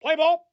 Play ball.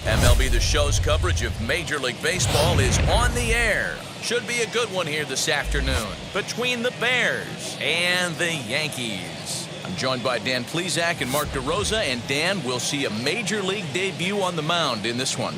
MLB The Show's coverage of Major League Baseball is on the air. Should be a good one here this afternoon between the Bears and the Yankees. I'm joined by Dan Plesac and Mark DeRosa, and Dan, will see a Major League debut on the mound in this one.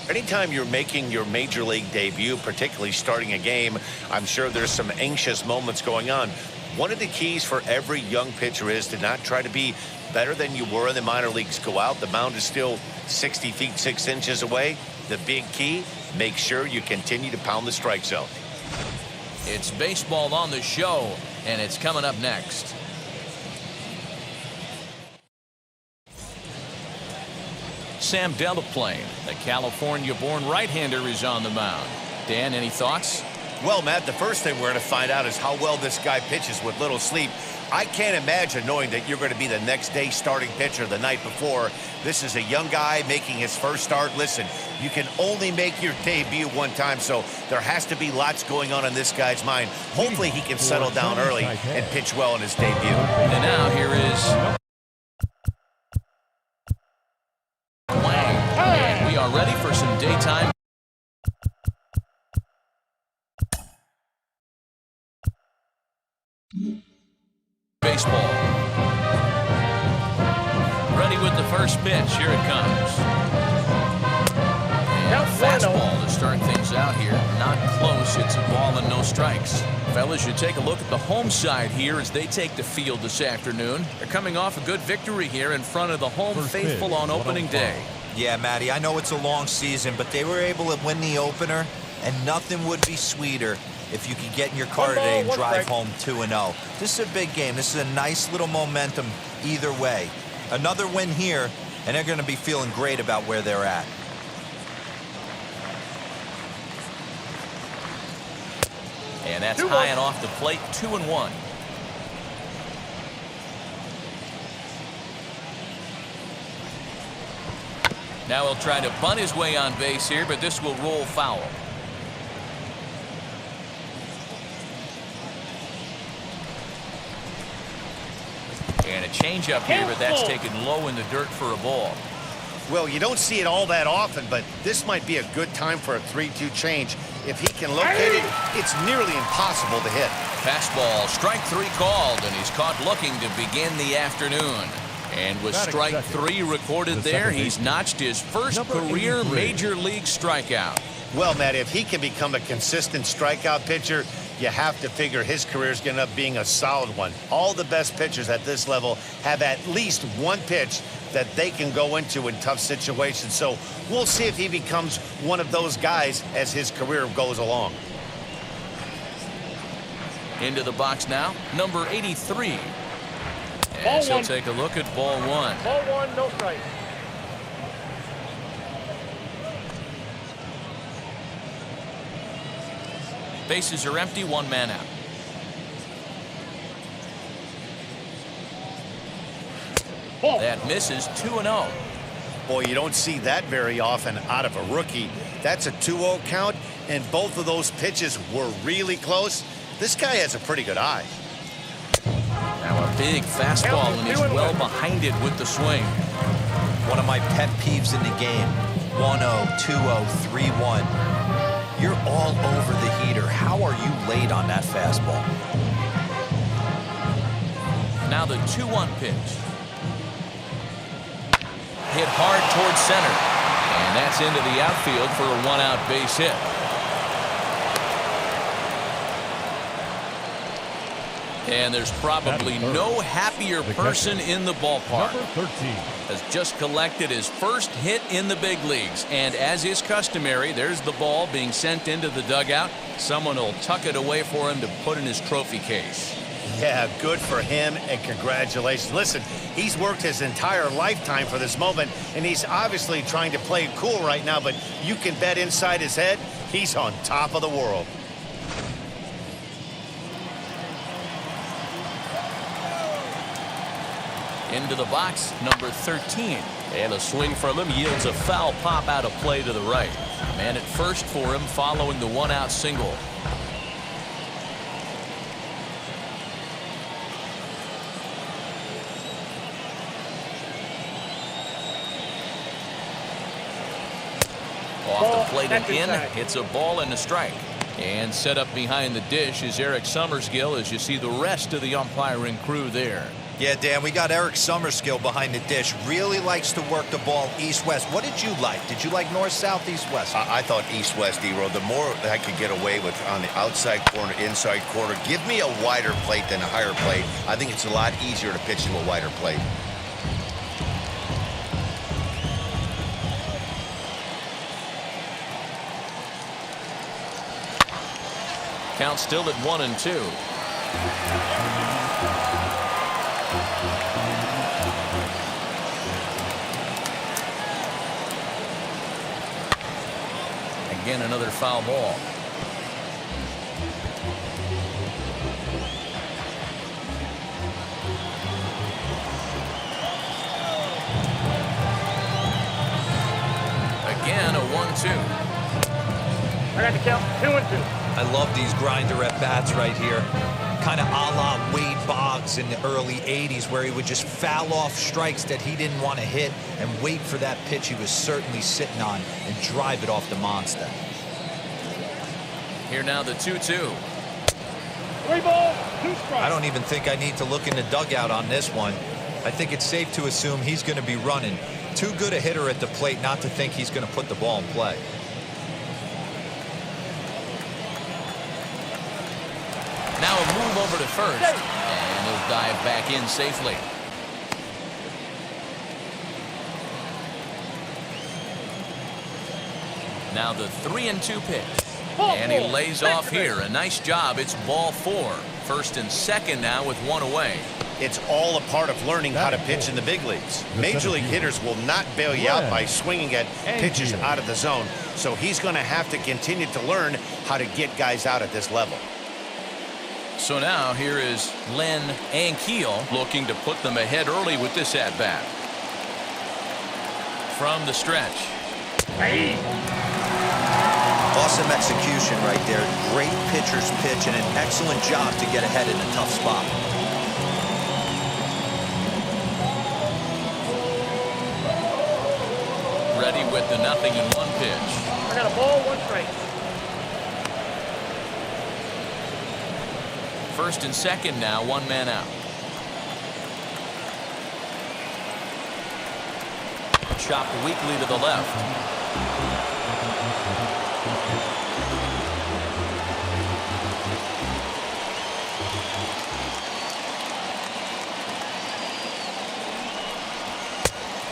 Anytime you're making your Major League debut, particularly starting a game, I'm sure there's some anxious moments going on. One of the keys for every young pitcher is to not try to be better than you were in the minor leagues. Go out, the mound is still 60 feet 6 inches away. The big key, make sure you continue to pound the strike zone. It's baseball on the show, and it's coming up next. Sam Delaplane, the California-born right-hander, is on the mound. Dan, any thoughts? Well, Matt, the first thing we're going to find out is how well this guy pitches with little sleep. I can't imagine knowing that you're going to be the next day starting pitcher the night before. This is a young guy making his first start. Listen, you can only make your debut one time, so there has to be lots going on in this guy's mind. Hopefully he can settle down early and pitch well in his debut. And now here is Wang. And we are ready for some daytime. Baseball. Ready with the first pitch. Here it comes. And fastball to start things out here. Not close. It's a ball and no strikes. Fellas, you take a look at the home side here as they take the field this afternoon. They're coming off a good victory here in front of the home faithful on opening day. Yeah, Matty, I know it's a long season, but they were able to win the opener, and nothing would be sweeter if you could get in your car today and drive home 2-0. This is a big game. This is a nice little momentum either way. Another win here, and they're going to be feeling great about where they're at. And that's high and off the plate, 2-1. Now he'll try to bunt his way on base here, but this will roll foul. And a changeup here, but that's taken low in the dirt for a ball. Well, you don't see it all that often, but this might be a good time for a 3-2 change. If he can locate it, it's nearly impossible to hit. Fastball, strike 3 called, and he's caught looking to begin the afternoon. And with strike 3 recorded there, he's notched his first career Major League strikeout. Well, Matt, if he can become a consistent strikeout pitcher, you have to figure his career is going to end up being a solid one. All the best pitchers at this level have at least one pitch that they can go into in tough situations. So we'll see if he becomes one of those guys as his career goes along. Into the box now, number 83. And he'll take a look at ball 1. Ball 1, no strike. Bases are empty, 1 man out. That misses, 2-0. Boy, you don't see that very often out of a rookie. That's a 2-0 count, and both of those pitches were really close. This guy has a pretty good eye. Now a big fastball, and he's well behind it with the swing. One of my pet peeves in the game. 1-0, 2-0, 3-1. You're all over the heater. How are you late on that fastball? Now the 2-1 pitch. Hit hard towards center. And that's into the outfield for a 1-out base hit. And there's probably no happier person in the ballpark. Number 13 has just collected his first hit in the big leagues. And as is customary, there's the ball being sent into the dugout. Someone will tuck it away for him to put in his trophy case. Yeah, good for him, and congratulations. Listen, he's worked his entire lifetime for this moment, and he's obviously trying to play it cool right now, but you can bet inside his head, he's on top of the world. Into the box, number 13. And a swing from him yields a foul pop out of play to the right. Man at first for him following the 1-out single. Off the plate and in. It's a ball and a strike. And set up behind the dish is Eric Summerskill as you see the rest of the umpiring crew there. Yeah, Dan, we got Eric Summerskill behind the dish. Really likes to work the ball east-west. What did you like? Did you like north-south, east-west? I thought east-west, D-Row. The more I could get away with on the outside corner, inside corner, give me a wider plate than a higher plate. I think it's a lot easier to pitch to a wider plate. Count still at 1-2. Again, another foul ball. Again, a 1-2. I got the count 2-2. I love these grinder at bats right here. Kind of a la Wade Boggs in the early 80s, where he would just foul off strikes that he didn't want to hit and wait for that pitch he was certainly sitting on and drive it off the monster. Here now the 2-2. 3 balls, 2 strikes. I don't even think I need to look in the dugout on this one. I think it's safe to assume he's going to be running. Too good a hitter at the plate not to think he's going to put the ball in play. Now a move over to first, and he'll dive back in safely. Now the 3-2 pitch. And he lays off here. A nice job. It's ball 4. First and second now with 1 away. It's all a part of learning how to pitch in the big leagues. Major league hitters will not bail you out by swinging at pitches out of the zone. So he's going to have to continue to learn how to get guys out at this level. So now here is Len Ankiel looking to put them ahead early with this at-bat. From the stretch. Awesome execution right there. Great pitcher's pitch and an excellent job to get ahead in a tough spot. Ready with the 0-1 pitch. I got a ball, 1 strike. First and second now, 1 man out. Chopped weakly to the left.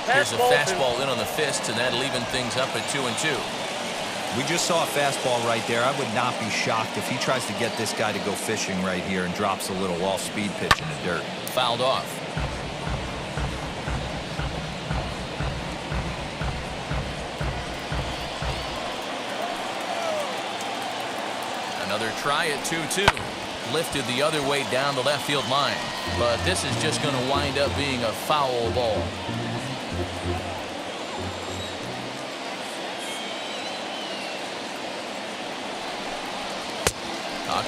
Here's a fastball in on the fist, and that'll even things up at 2-2. We just saw a fastball right there. I would not be shocked if he tries to get this guy to go fishing right here and drops a little off-speed pitch in the dirt. Fouled off. Another try at 2-2. Lifted the other way down the left field line. But this is just going to wind up being a foul ball.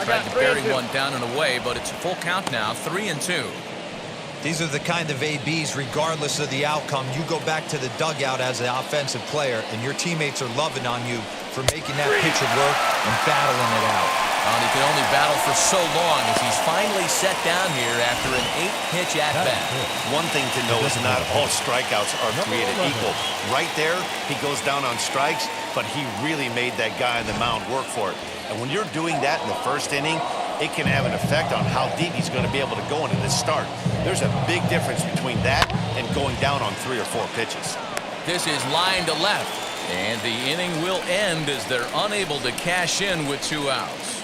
Tried to bury one down and away, but it's a full count now, 3-2. These are the kind of ABs, regardless of the outcome. You go back to the dugout as an offensive player, and your teammates are loving on you for making that pitcher work and battling it out. And he can only battle for so long as he's finally set down here after an 8-pitch at-bat. One thing to know is not all strikeouts are created equal. Right there, he goes down on strikes, but he really made that guy on the mound work for it. And when you're doing that in the first inning, it can have an effect on how deep he's going to be able to go into this start. There's a big difference between that and going down on 3 or 4 pitches. This is line to left, and the inning will end as they're unable to cash in with 2 outs.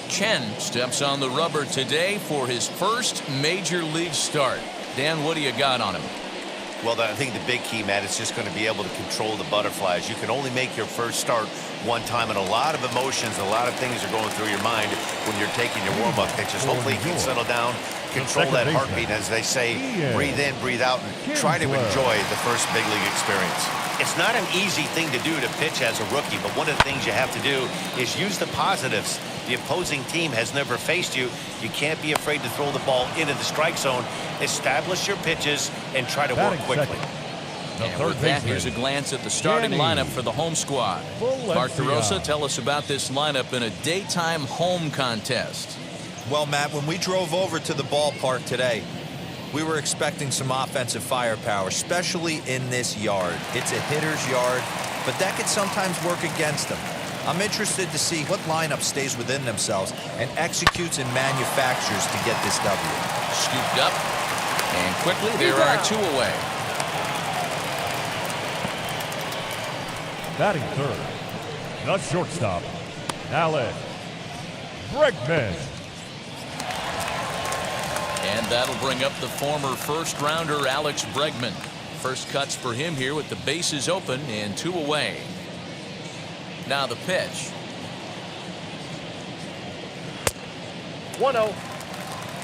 Chen steps on the rubber today for his first major league start. Dan, what do you got on him? Well, I think the big key, Matt, is just going to be able to control the butterflies. You can only make your first start one time, and a lot of emotions, a lot of things are going through your mind when you're taking your warm-up pitches. Hopefully you can settle down, control that heartbeat, as they say, breathe in, breathe out, and try to enjoy the first big league experience. It's not an easy thing to do to pitch as a rookie, but one of the things you have to do is use the positives. The opposing team has never faced you. You can't be afraid to throw the ball into the strike zone. Establish your pitches and try to work quickly. And with that, here's a glance at the starting lineup for the home squad. Mark DeRosa, tell us about this lineup in a daytime home contest. Well, Matt, when we drove over to the ballpark today, we were expecting some offensive firepower, especially in this yard. It's a hitter's yard, but that could sometimes work against them. I'm interested to see what lineup stays within themselves and executes and manufactures to get this W. Scooped up, and quickly there are 2 away. Batting third, the shortstop, Alex Bregman. And that'll bring up the former first-rounder Alex Bregman. First cuts for him here with the bases open and 2 away. Now the pitch. 1-0.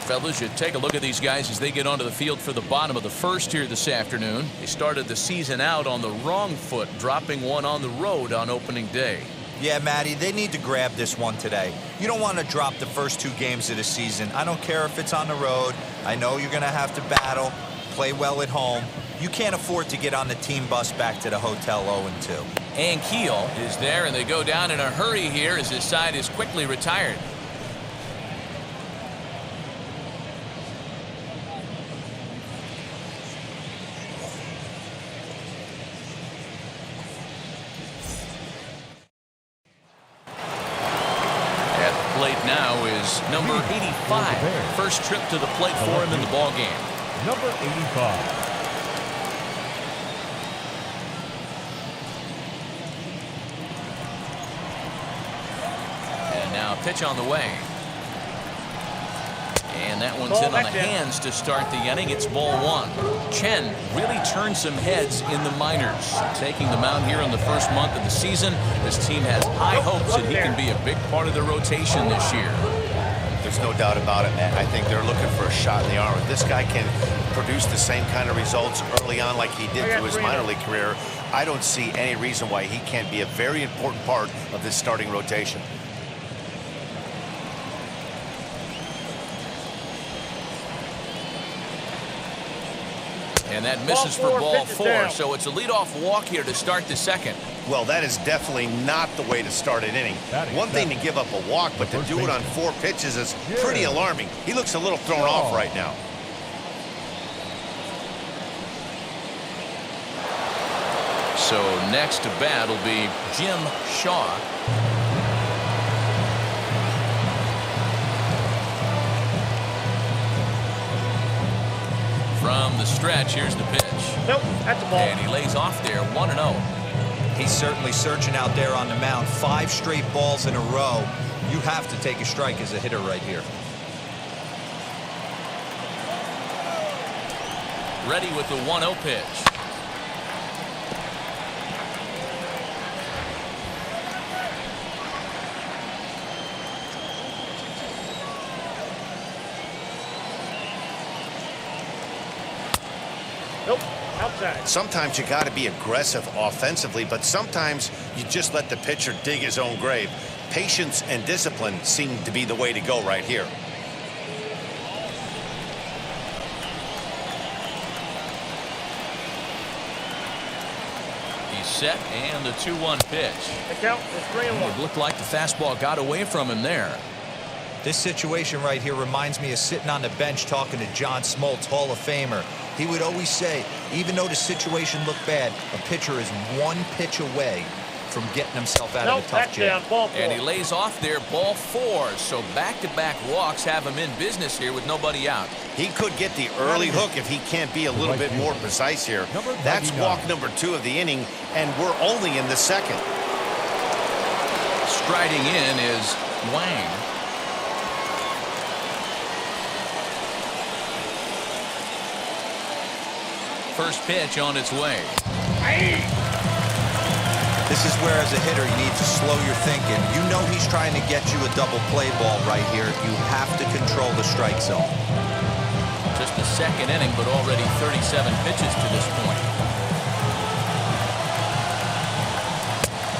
Fellas, you take a look at these guys as they get onto the field for the bottom of the first here this afternoon. They started the season out on the wrong foot, dropping one on the road on opening day. Yeah, Matty, they need to grab this one today. You don't want to drop the first 2 games of the season. I don't care if it's on the road. I know you're going to have to battle, play well at home. You can't afford to get on the team bus back to the hotel 0-2. And Keel is there, and they go down in a hurry here as his side is quickly retired. Now is number 85. First trip to the plate for him in the ball game. Number 85. And now pitch on the way. And that one's in on the hands to start the inning. It's ball 1. Chen really turned some heads in the minors. Taking the mound here in the first month of the season, this team has high hopes that he can be a big part of the rotation this year. There's no doubt about it, Matt. I think they're looking for a shot in the arm. If this guy can produce the same kind of results early on like he did through his minor league career, I don't see any reason why he can't be a very important part of this starting rotation. And that misses for ball 4, so it's a leadoff walk here to start the second. Well, that is definitely not the way to start an inning. One thing to give up a walk, but to do it on 4 pitches is pretty alarming. He looks a little thrown off right now. So next to bat will be Jim Shaw. From the stretch, here's the pitch. Nope, that's a ball. And he lays off there, 1-0. He's certainly searching out there on the mound. 5 straight balls in a row. You have to take a strike as a hitter right here. Ready with the 1-0 pitch. Nope, outside. Sometimes you got to be aggressive offensively, but sometimes you just let the pitcher dig his own grave. Patience and discipline seem to be the way to go right here. He's set, and the 2-1 pitch. The count is 3-1. It looked like the fastball got away from him there. This situation right here reminds me of sitting on the bench talking to John Smoltz, Hall of Famer. He would always say, even though the situation looked bad, a pitcher is one pitch away from getting himself out of a tough jam. And he lays off there, ball 4. So back-to-back walks have him in business here with nobody out. He could get the early hook if he can't be a little bit more precise here. That's walk number 2 of the inning, and we're only in the second. Striding in is Wang. First pitch on its way. This is where, as a hitter, you need to slow your thinking. You know he's trying to get you a double play ball right here. You have to control the strike zone. Just the second inning, but already 37 pitches to this point.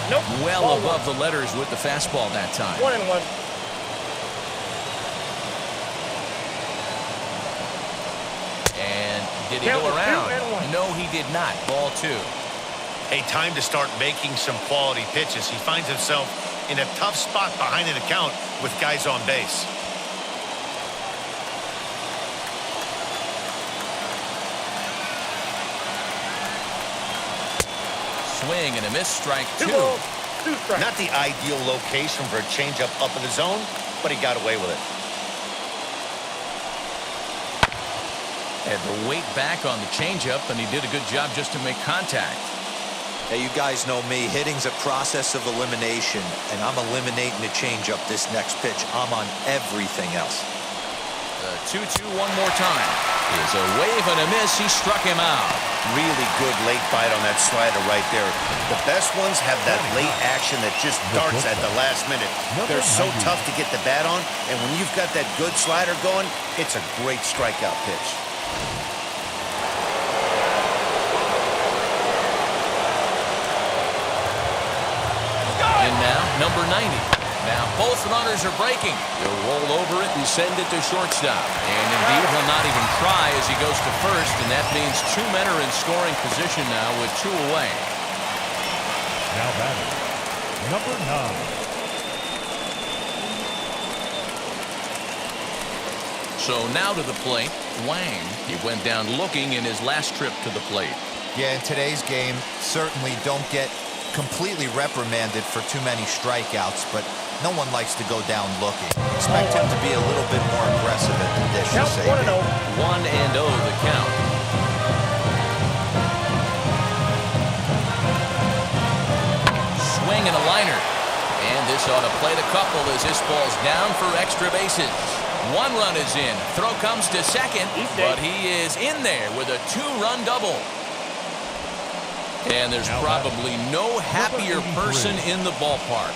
Nope. Well Ball above 1. the letters with the fastball that time. 1-1. And did he Count go was around? 2-1. No, he did not. Ball 2. Hey, time to start making some quality pitches. He finds himself in a tough spot behind an account with guys on base. Swing and a miss, strike 2. 2 balls, 2 strikes. Not the ideal location for a changeup up in the zone, but he got away with it. Had the weight back on the changeup, and he did a good job just to make contact. Hey, you guys know me. Hitting's a process of elimination, and I'm eliminating the changeup this next pitch. I'm on everything else. The 2-2 one more time. Is a wave and a miss. He struck him out. Really good late bite on that slider right there. The best ones have that late action that just darts at the last minute. They're so tough to get the bat on, and when you've got that good slider going, it's a great strikeout pitch. And now, number 90. Now, both runners are breaking. He'll roll over it and send it to shortstop. And indeed, he'll not even try as he goes to first, and that means 2 men are in scoring position now with 2 away. Now batting, number 9. So now to the plate, Wang. He went down looking in his last trip to the plate. Yeah, in today's game, certainly don't get completely reprimanded for too many strikeouts, but no one likes to go down looking. Expect him to be a little bit more aggressive at the dish. Count 1-0. 1-0 the count. Swing and a liner. And this ought to play the couple as this ball's down for extra bases. 1 run is in. Throw comes to second, but he is in there with a 2-run double. And there's probably no happier person in the ballpark.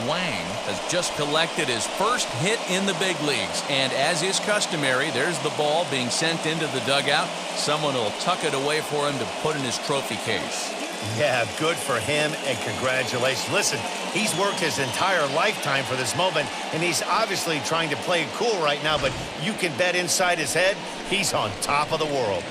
Wang has just collected his first hit in the big leagues. And as is customary, there's the ball being sent into the dugout. Someone will tuck it away for him to put in his trophy case. Yeah, good for him, and congratulations. Listen, he's worked his entire lifetime for this moment, and he's obviously trying to play it cool right now, but you can bet inside his head, he's on top of the world.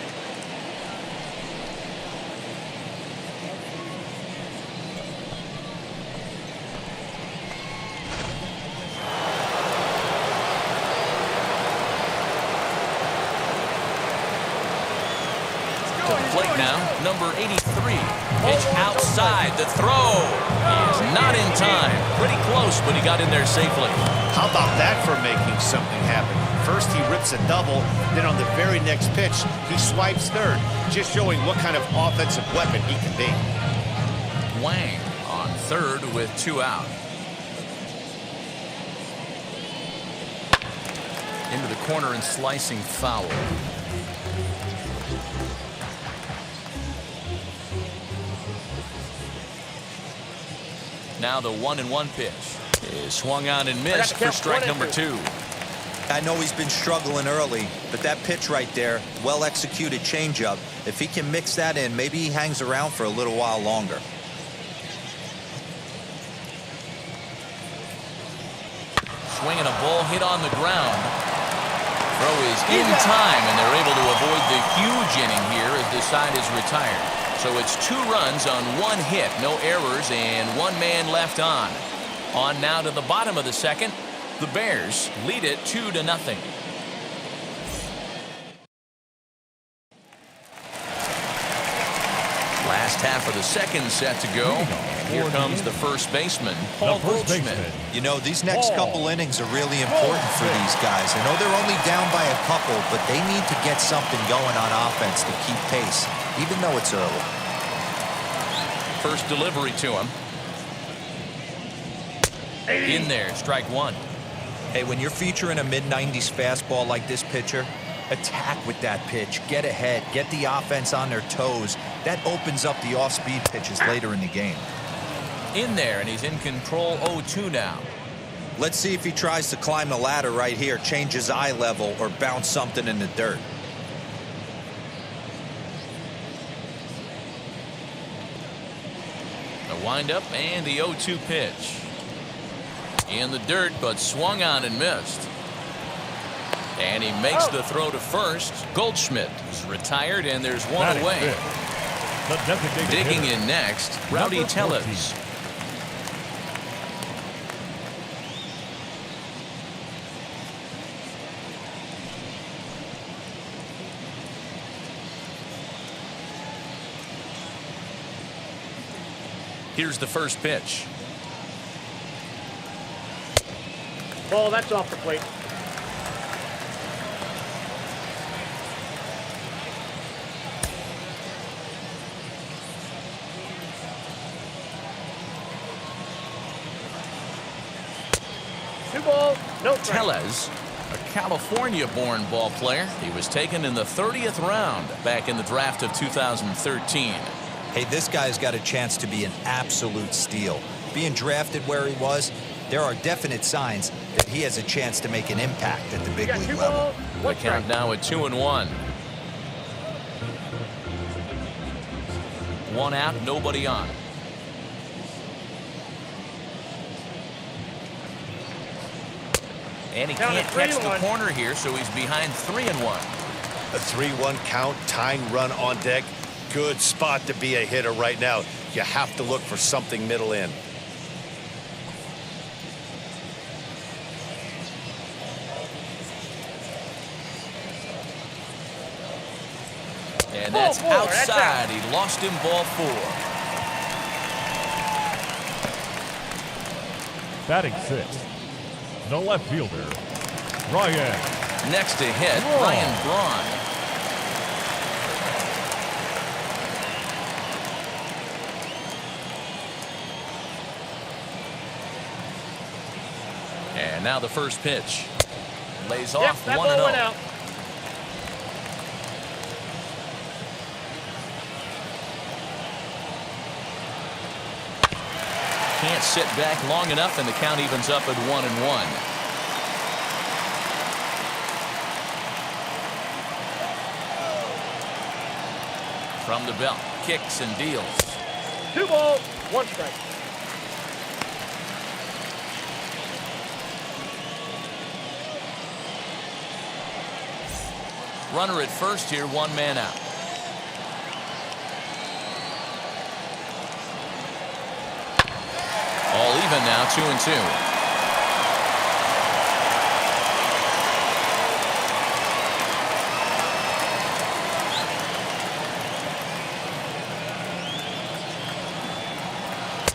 To the plate now, number 83. Pitch outside, the throw. He is not in time. Pretty close, but he got in there safely. How about that for making something happen? First he rips a double, then on the very next pitch, he swipes third, just showing what kind of offensive weapon he can be. Wang on third with 2 out. Into the corner and slicing foul. Now the 1-1 pitch is swung on and missed for strike number 2. I know he's been struggling early, but that pitch right there, well-executed changeup, if he can mix that in, maybe he hangs around for a little while longer. swinging a ball hit on the ground. Throw is in time, and they're able to avoid the huge inning here as the side is retired. So it's 2 runs on 1 hit, no errors, and 1 man left on. On now to the bottom of the second. The Bears lead it 2-0. Last half of the second set to go. Here comes the first baseman, Paul Goldsmith. You know, these next couple innings are really important for these guys. I know they're only down by a couple, but they need to get something going on offense to keep pace, even though it's early. First delivery to him. In there, strike 1. Hey, when you're featuring a mid-90s fastball like this pitcher, attack with that pitch, get ahead, get the offense on their toes. That opens up the off-speed pitches later in the game. In there, and he's in control 0-2 now. Let's see if he tries to climb the ladder right here, change his eye level, or bounce something in the dirt. The windup and the 0-2 pitch. In the dirt, but swung on and missed. And he makes the throw to first. Goldschmidt is retired, and there's 1 away. Digging in next, Rowdy Tellez. Here's the first pitch. Ball, that's off the plate. Two ball, no strike. Tellez, a California-born ball player. He was taken in the 30th round back in the draft of 2013. Hey, this guy's got a chance to be an absolute steal. Being drafted where he was, there are definite signs that he has a chance to make an impact at the big league level. The count now at 2-1. 1 out, nobody on. And he can't catch the corner here, so he's behind 3-1. A 3-1 count, tying run on deck. Good spot to be a hitter right now. You have to look for something middle in. And that's outside. He lost him ball 4. Batting 6th. No left fielder. Ryan. Next to hit, Ryan Braun. And now the first pitch. Lays off 1-0. Can't sit back long enough, and the count evens up at 1-1. From the belt, kicks and deals. 2 balls, 1 strike. Runner at first here, 1 man out. All even now, 2-2.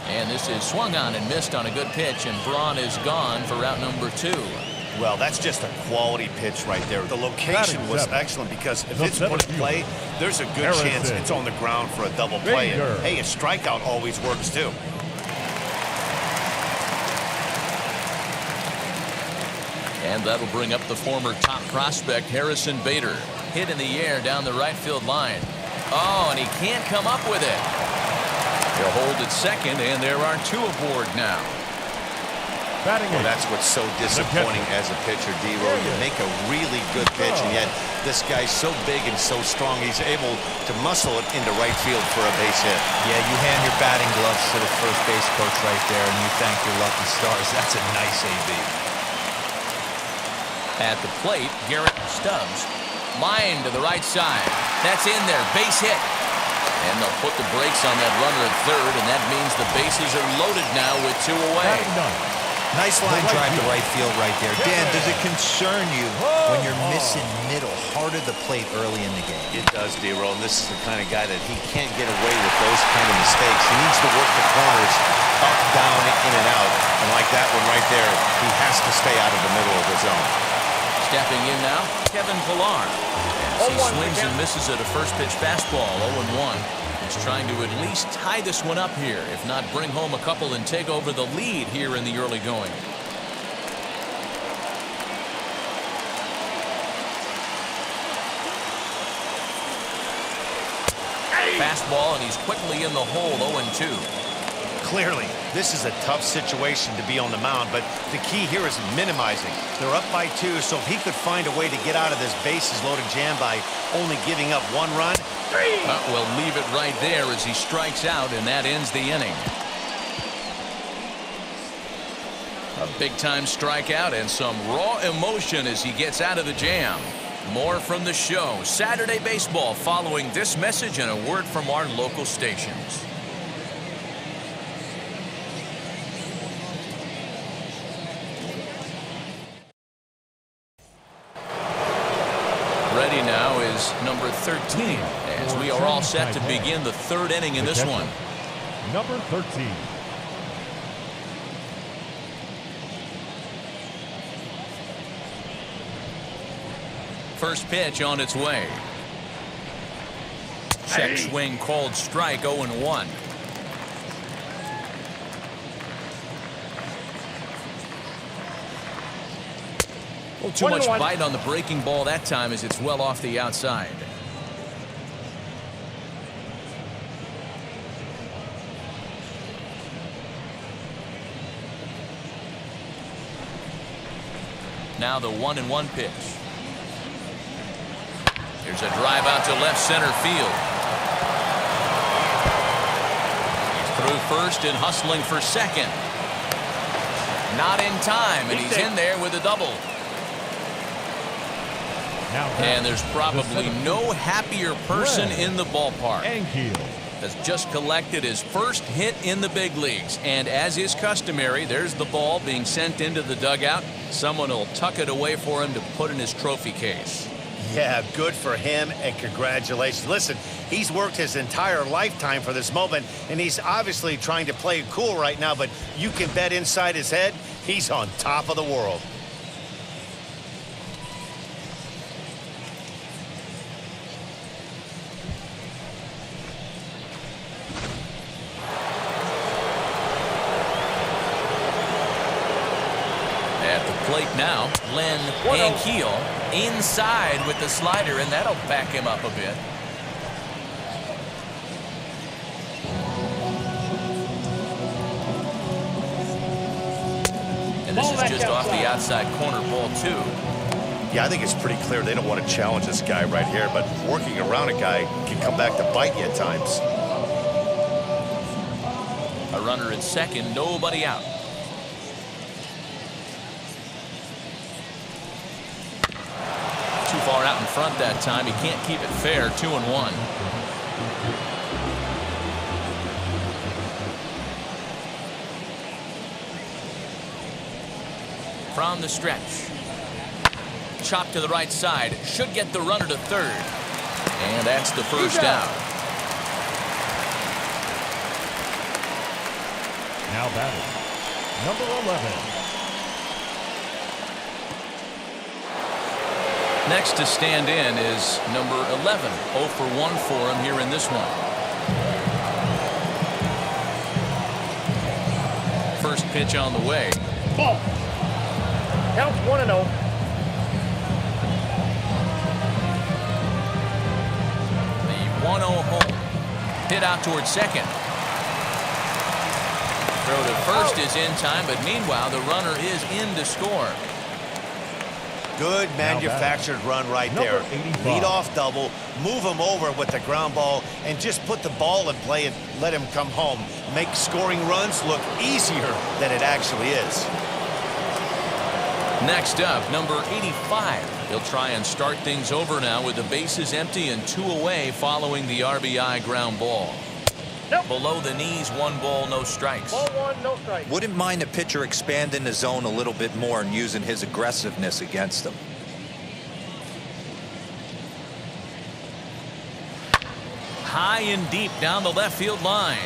And this is swung on and missed on a good pitch, and Braun is gone for route number 2. Well, that's just a quality pitch right there. The location was excellent because if it's put in play, there's a good chance it's on the ground for a double play. And, hey, a strikeout always works too. And that'll bring up the former top prospect, Harrison Bader. Hit in the air down the right field line. Oh, and he can't come up with it. He'll hold at second, and there are 2 aboard now. Well, that's what's so disappointing as a pitcher, D-Roll. You make a really good pitch, and yet this guy's so big and so strong, he's able to muscle it into right field for a base hit. Yeah, you hand your batting gloves to the first base coach right there, and you thank your lucky stars. That's a nice AB. At the plate, Garrett Stubbs. Line to the right side. That's in there. Base hit. And they'll put the brakes on that runner at third, and that means the bases are loaded now with 2 away. Nice line drive to right field right there. Dan, does it concern you when you're missing middle, hard of the plate early in the game? It does, D-Roll, and this is the kind of guy that he can't get away with those kind of mistakes. He needs to work the corners up, down, in and out. And like that one right there, he has to stay out of the middle of the zone. Stepping in now, Kevin Pillar. As he swings and misses at a first pitch fastball, 0-1. He's trying to at least tie this one up here, if not bring home a couple and take over the lead here in the early going. Fastball, and he's quickly in the hole, 0-2. Clearly, this is a tough situation to be on the mound, but the key here is minimizing. They're up by 2, so if he could find a way to get out of this bases-loaded jam by only giving up 1 run. We'll leave it right there as he strikes out, and that ends the inning. A big-time strikeout and some raw emotion as he gets out of the jam. More from the show. Saturday Baseball following this message and a word from our local stations. Ready now is number 13, as we are all set to begin the 3rd inning in this one. Number 13. First pitch on its way. Check swing called strike, 0-1. A little too much bite on the breaking ball that time as it's well off the outside. Now the 1-1 pitch. Here's a drive out to left center field. He's through first and hustling for second. Not in time, and he's in there with a double. And there's probably no happier person in the ballpark. Has just collected his first hit in the big leagues. And as is customary, there's the ball being sent into the dugout. Someone will tuck it away for him to put in his trophy case. Yeah, good for him, and congratulations. Listen, he's worked his entire lifetime for this moment, and he's obviously trying to play it cool right now, but you can bet inside his head, he's on top of the world. Plate now, Len Ankiel inside with the slider, and that'll back him up a bit. And this is just off the outside corner, ball 2. Yeah, I think it's pretty clear they don't want to challenge this guy right here, but working around a guy can come back to bite you at times. A runner at second, nobody out. Too far out in front that time. He can't keep it fair. 2-1. From the stretch. Chop to the right side. Should get the runner to third. And that's the first out. Now batting, number 11. Next to stand in is number 11. 0 for 1 for him here in this one. First pitch on the way. Ball. Count 1-0. The 1-0 home. Hit out towards second. Throw to first is in time, but meanwhile the runner is in to score. Good manufactured run right there. Lead off double, move him over with the ground ball, and just put the ball in play and let him come home. Make scoring runs look easier than it actually is. Next up, number 85. He'll try and start things over now with the bases empty and 2 away following the RBI ground ball. Nope. Below the knees, 1 ball, no strikes. Ball 1, no strike. Wouldn't mind a pitcher expanding the zone a little bit more and using his aggressiveness against them. High and deep down the left field line.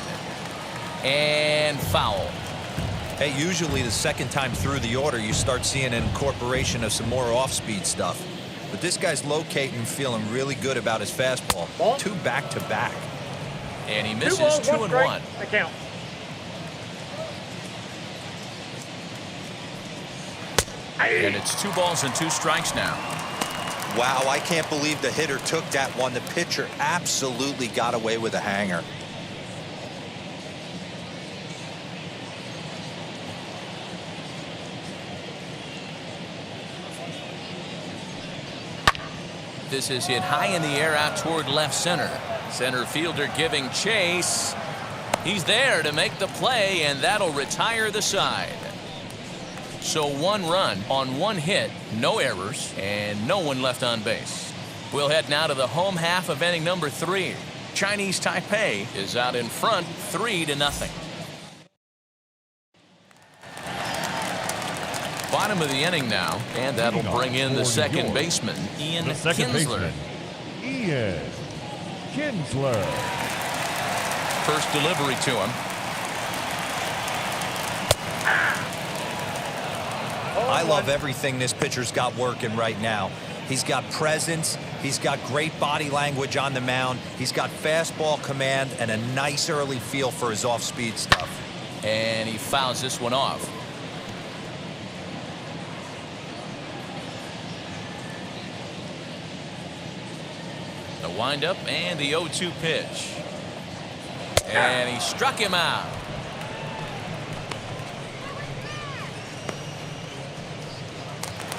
And foul. Hey, usually the second time through the order, you start seeing an incorporation of some more off-speed stuff. But this guy's locating, feeling really good about his fastball. Ball. 2 back-to-back. And he misses 2 2 and 1. I count. And it's 2 balls and 2 strikes now. Wow, I can't believe the hitter took that one. The pitcher absolutely got away with a hanger. This is hit high in the air out toward left center. Center fielder giving chase. He's there to make the play, and that'll retire the side. So 1 run on 1 hit, no errors, and no one left on base. We'll head now to the home half of inning number 3. Chinese Taipei is out in front 3-0. Bottom of the inning now, and that'll bring in the second baseman, The second Kinsler. baseman, Ian Kinsler. First delivery to him. I love everything this pitcher's got working right now. He's got presence. He's got great body language on the mound. He's got fastball command and a nice early feel for his off-speed stuff. And he fouls this one off. The windup and the 0-2 pitch. And he struck him out.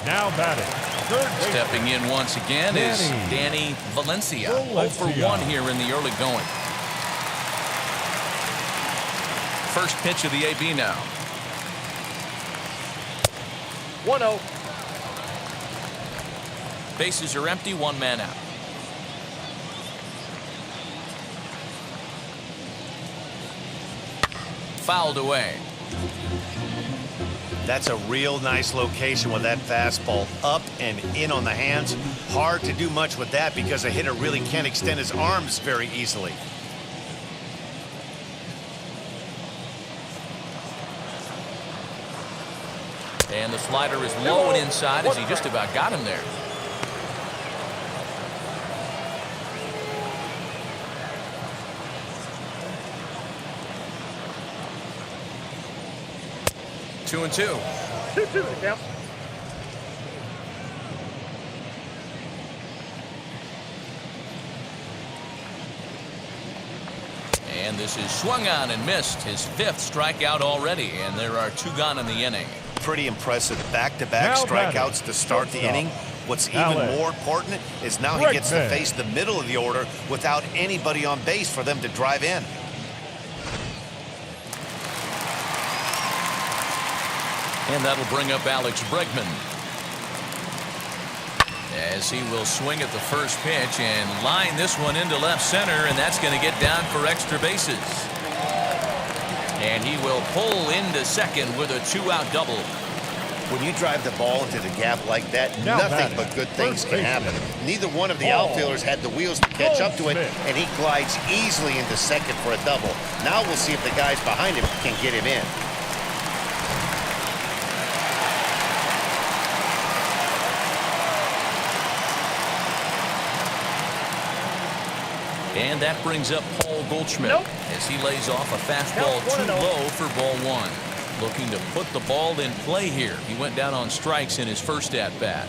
Now batting, third baseman, Stepping in once again is Danny Valencia. 0 for 1 here in the early going. First pitch of the AB now. 1-0. Bases are empty, 1 man out. Fouled away. That's a real nice location with that fastball up and in on the hands. Hard to do much with that because a hitter really can't extend his arms very easily. And the slider is low and inside as he just about got him there. Two and 2. 2-2 the count. And this is swung on and missed. His 5th strikeout already, and there are 2 gone in the inning. Pretty impressive back-to-back Now strikeouts to start the inning. What's even more important is now he gets to face the middle of the order without anybody on base for them to drive in. And that'll bring up Alex Bregman, as he will swing at the first pitch and line this one into left center, and that's going to get down for extra bases. And he will pull into second with a 2-out double. When you drive the ball into the gap like that, Now nothing batting, but good things first can happen. baseman, Neither one of the outfielders had the wheels to catch up to it, Goldsmith. and he glides easily into second for a double. Now we'll see if the guys behind him can get him in. And that brings up Paul Goldschmidt as he lays off a fastball too low for ball 1. Looking to put the ball in play here. He went down on strikes in his first at-bat.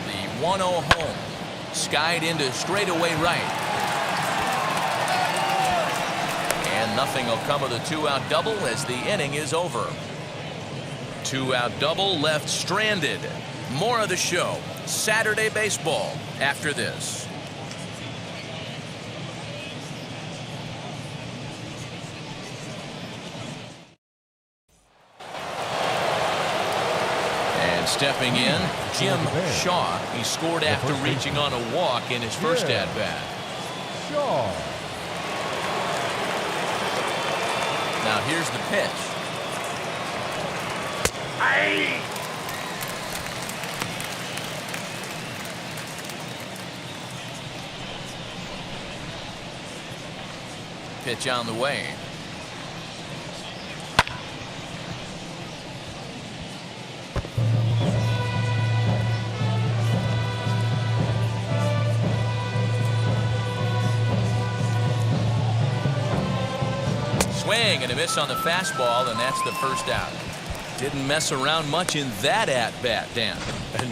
The 1-0 home. Skied into straightaway right. And nothing will come of the 2-out double as the inning is over. 2-out double left stranded. More of the show. Saturday baseball after this. Stepping in, Jim Shaw. He scored after reaching on a walk in his first at-bat. Shaw. Now here's the pitch. Aye. Pitch on the way. Swing and a miss on the fastball, and that's the first out. Didn't mess around much in that at-bat, Dan.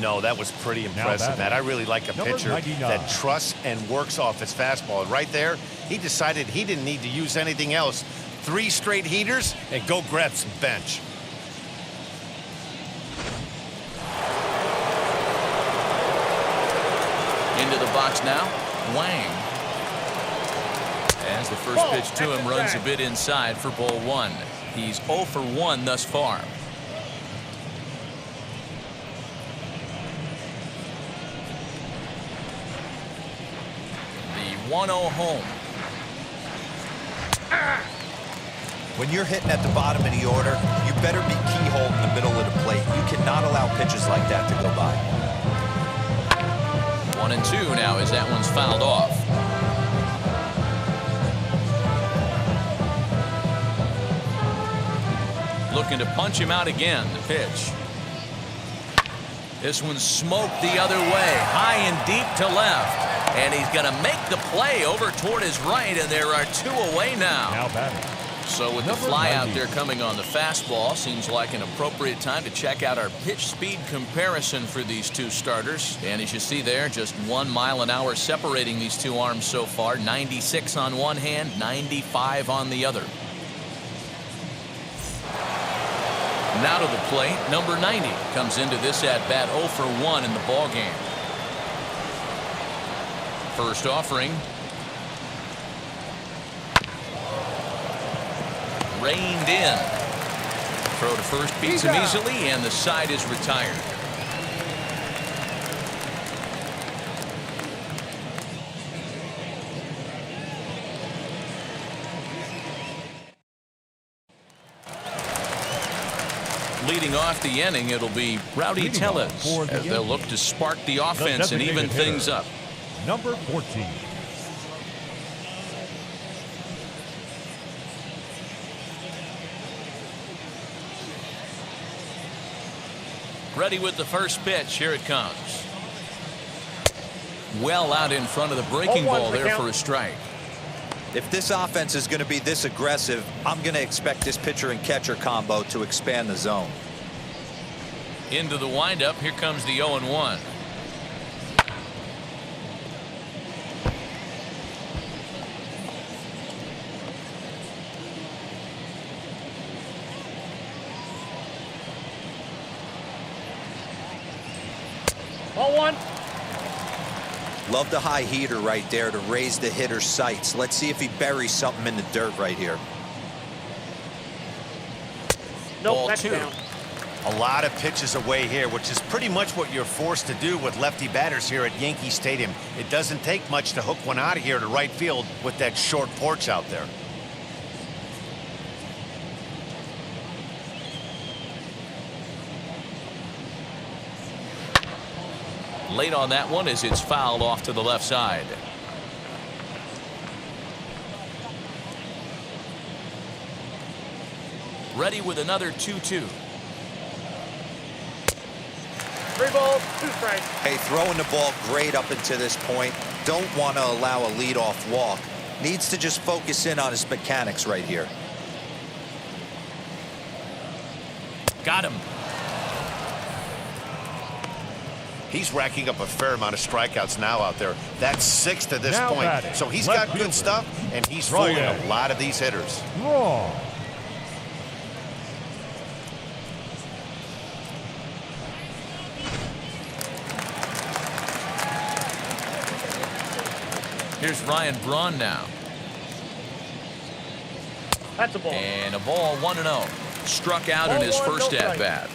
No, that was pretty impressive, Matt. I really like a pitcher that trusts and works off his fastball. And right there, he decided he didn't need to use anything else. 3 straight heaters and go grab some bench. Into the box now, Wang. As the first pitch to him runs a bit inside for ball 1. He's 0 for 1 thus far. The 1-0 home. When you're hitting at the bottom of the order, you better be keyhole in the middle of the plate. You cannot allow pitches like that to go by. 1-2 now as that one's fouled off. Looking to punch him out again. The pitch. This one's smoked the other way, high and deep to left. And he's going to make the play over toward his right, and there are 2 away now. Now batting. So with the fly out there coming on the fastball, seems like an appropriate time to check out our pitch speed comparison for these 2 starters. And as you see there, just 1 mile an hour separating these 2 arms so far. 96 on one hand, 95 on the other. Now to the plate, number 90 comes into this at-bat 0 for 1 in the ballgame. First offering. Reined in. Throw to first beats him easily, and the side is retired. Leading off the inning, it'll be Rowdy Tellez as they'll look to spark the offense and even things up. Number 14. Ready with the first pitch. Here it comes. Well out in front of the breaking ball there for a strike. If this offense is going to be this aggressive, I'm going to expect this pitcher and catcher combo to expand the zone. Into the windup. Here comes the 0-1. Ball 1. Love the high heater right there to raise the hitter's sights. Let's see if he buries something in the dirt right here. Nope, that's down. A lot of pitches away here, which is pretty much what you're forced to do with lefty batters here at Yankee Stadium. It doesn't take much to hook one out of here to right field with that short porch out there. Late on that one as it's fouled off to the left side. Ready with another 2-2. 3 balls, 2 strikes. Hey, throwing the ball great up until this point. Don't want to allow a leadoff walk. Needs to just focus in on his mechanics right here. Got him. He's racking up a fair amount of strikeouts now out there. That's 6 to this point. Batting. So he's Left got good fielder. stuff, and he's fooling a lot of these hitters. Braun. Here's Ryan Braun now. That's a ball. And a ball 1-0. Struck out in his first at-bat.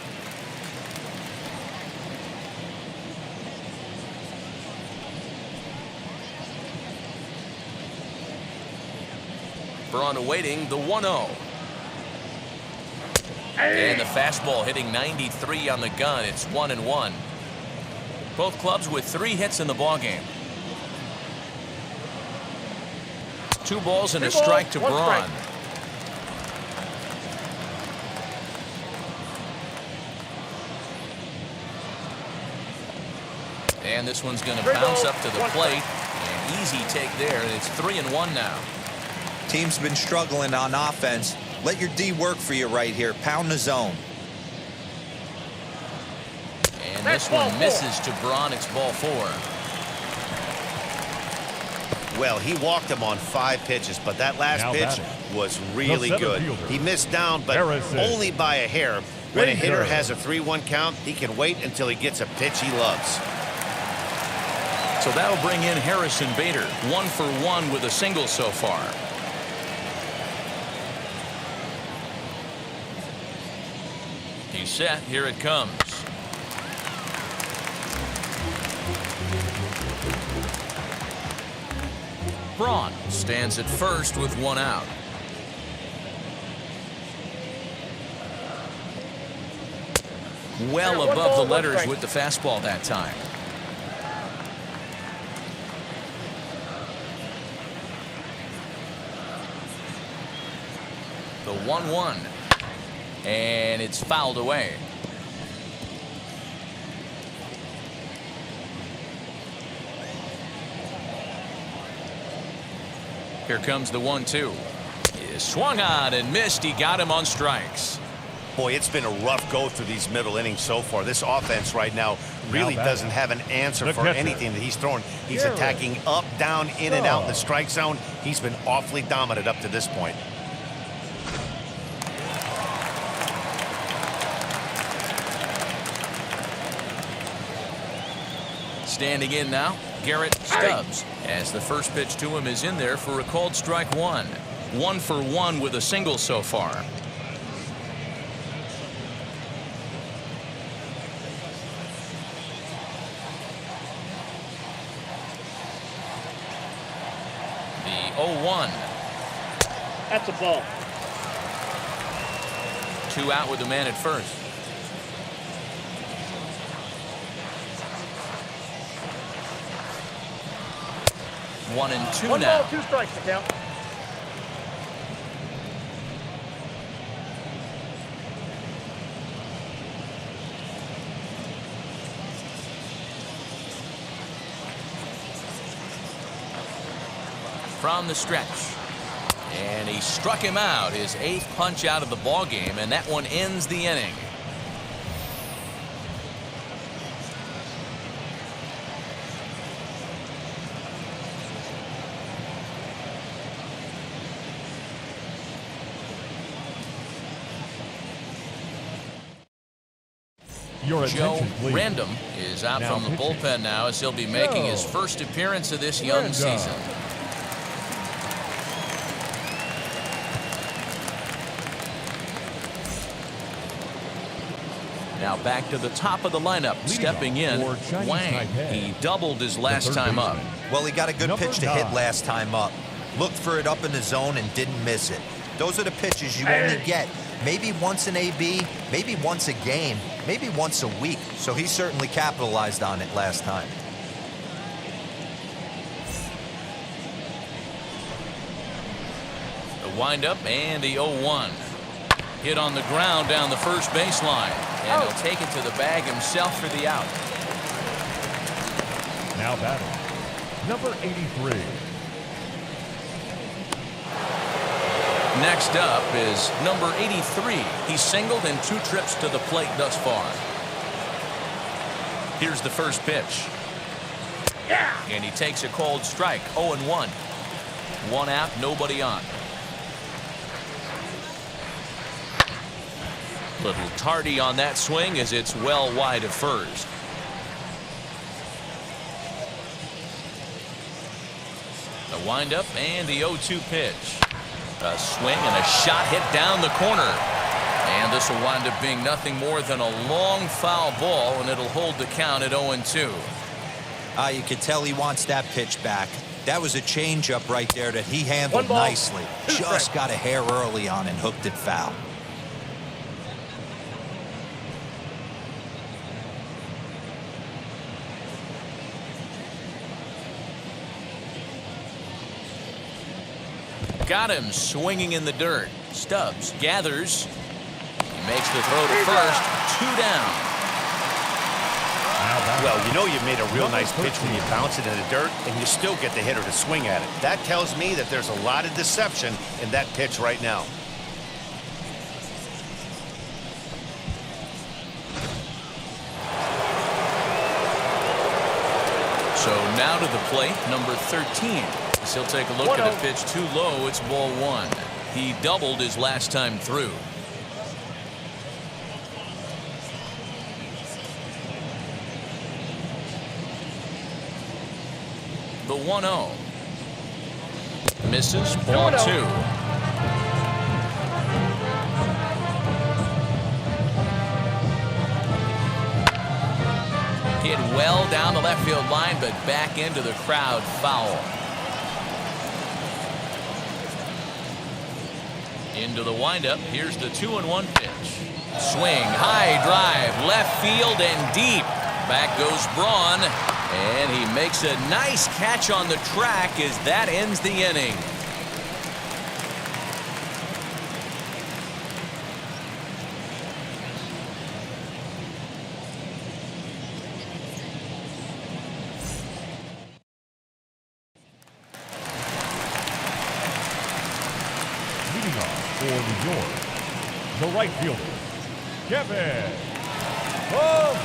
Braun awaiting the 1-0. And the fastball hitting 93 on the gun. It's 1-1. Both clubs with 3 hits in the ballgame. 2 balls and a strike to Braun. And this one's going to bounce up to the plate. An easy take there, and it's 3-1 now. Team's been struggling on offense. Let your D work for you right here. Pound the zone. And this one misses to Braun. It's ball 4. Well, he walked him on 5 pitches, but that last pitch was really good. He missed down, but only by a hair. When a hitter has a 3-1 count, he can wait until he gets a pitch he loves. So that'll bring in Harrison Bader. 1 for 1 with a single so far. He's set. Here it comes. Braun stands at first with 1 out. Well above the letters with the fastball that time. The 1-1. And it's fouled away. Here comes the 1-2. He swung on and missed. He got him on strikes. Boy, it's been a rough go through these middle innings so far. This offense right now really doesn't have an answer for anything that he's throwing. He's attacking up, down, in and out in the strike zone. He's been awfully dominant up to this point. Standing in now, Garrett Stubbs, as the first pitch to him is in there for a called strike 1. 1 for 1 with a single so far. The 0-1. That's a ball. 2 out with the man at first. 1-2 1 now. ball, 2 strikes to count. From the stretch. And he struck him out, his 8th punch out of the ball game, and that one ends the inning. Joe Random is out from the bullpen now, as he'll be making his first appearance of this young season. Now back to the top of the lineup, stepping in, Wang. He doubled his last time up. Well, he got a good pitch to hit last time up. Looked for it up in the zone and didn't miss it. Those are the pitches you only get maybe once an AB, maybe once a game, maybe once a week. So he certainly capitalized on it last time. The windup and the 0-1. Hit on the ground down the first baseline. And he'll take it to the bag himself for the out. Now batting, number 83. Next up is number 83. He's singled in 2 trips to the plate thus far. Here's the first pitch. And he takes a called strike, 0-1. 1 out, nobody on. Little tardy on that swing as it's well wide of first. The windup and the 0-2 pitch. A swing and a shot hit down the corner. And this will wind up being nothing more than a long foul ball, and it'll hold the count at 0-2. You can tell he wants that pitch back. That was a changeup right there that he handled One ball, nicely. two Just strikes. got a hair early on and hooked it foul. Got him swinging in the dirt. Stubbs gathers. He makes the throw to first. 2 down. Well, you know you made a real nice pitch when you bounce it in the dirt and you still get the hitter to swing at it. That tells me that there's a lot of deception in that pitch right now. So now to the plate, number 13. He'll take a look at a pitch too low. It's ball 1. He doubled his last time through. The 1-0. Misses. Ball 2. Hit well down the left field line, but back into the crowd. Foul. Into the windup. Here's the 2-1 pitch. Swing, high drive, left field and deep. Back goes Braun, and he makes a nice catch on the track as that ends the inning. Leading off for New York, the right fielder, Kevin Braun.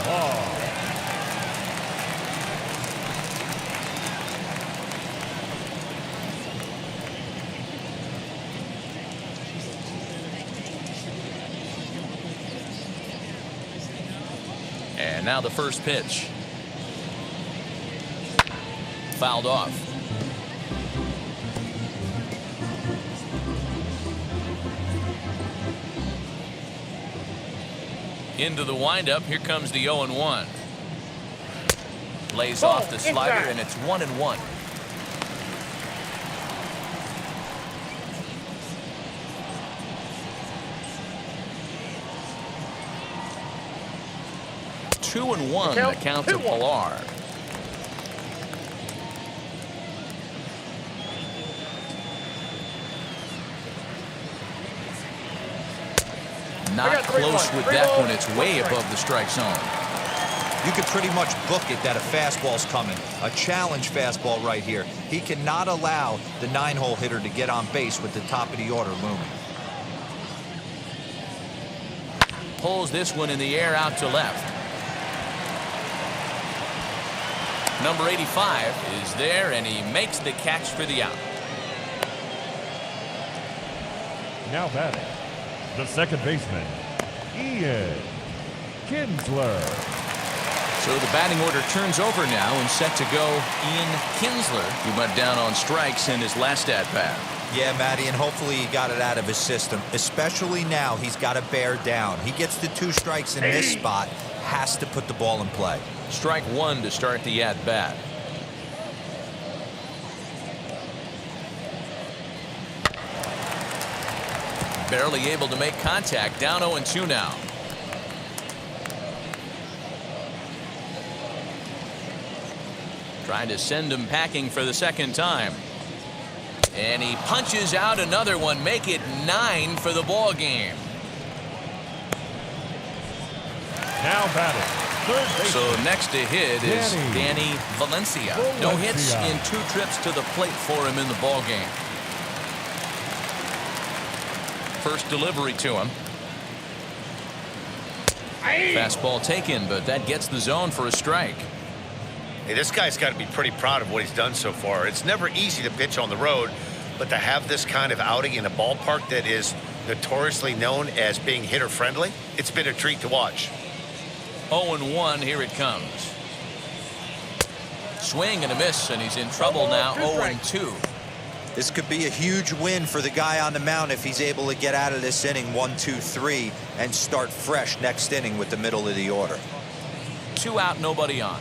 And now the first pitch. Fouled off. Into the windup. Here comes the 0-1. Lays off the slider, and it's 1-1. Two and one. The count to Pilar. Not close with that one. It's way above the strike zone. You could pretty much book it that a fastball's coming. A challenge fastball right here. He cannot allow the 9-hole hitter to get on base with the top of the order looming. Pulls this one in the air out to left. Number 85 is there, and he makes the catch for the out. Now batting, the second baseman, Kinsler. So the batting order turns over now and set to go Kinsler, who went down on strikes in his last at-bat. Yeah, Matty, and hopefully he got it out of his system. Especially now, he's got to bear down. He gets the 2 strikes in this spot, has to put the ball in play. Strike 1 to start the at-bat. Barely able to make contact. Down 0-2 now. Trying to send him packing for the second time. And he punches out another one. Make it 9 for the ball game. Now batting, third baseman. So next to hit is Danny Valencia. No hits in 2 trips to the plate for him in the ball game. First delivery to him. Fastball taken, but that gets the zone for a strike. Hey, this guy's got to be pretty proud of what he's done so far. It's never easy to pitch on the road, but to have this kind of outing in a ballpark that is notoriously known as being hitter-friendly, it's been a treat to watch. 0-1, here it comes. Swing and a miss, and he's in trouble now. 0-2. This could be a huge win for the guy on the mound if he's able to get out of this inning 1, 2, 3 and start fresh next inning with the middle of the order. 2 out, nobody on.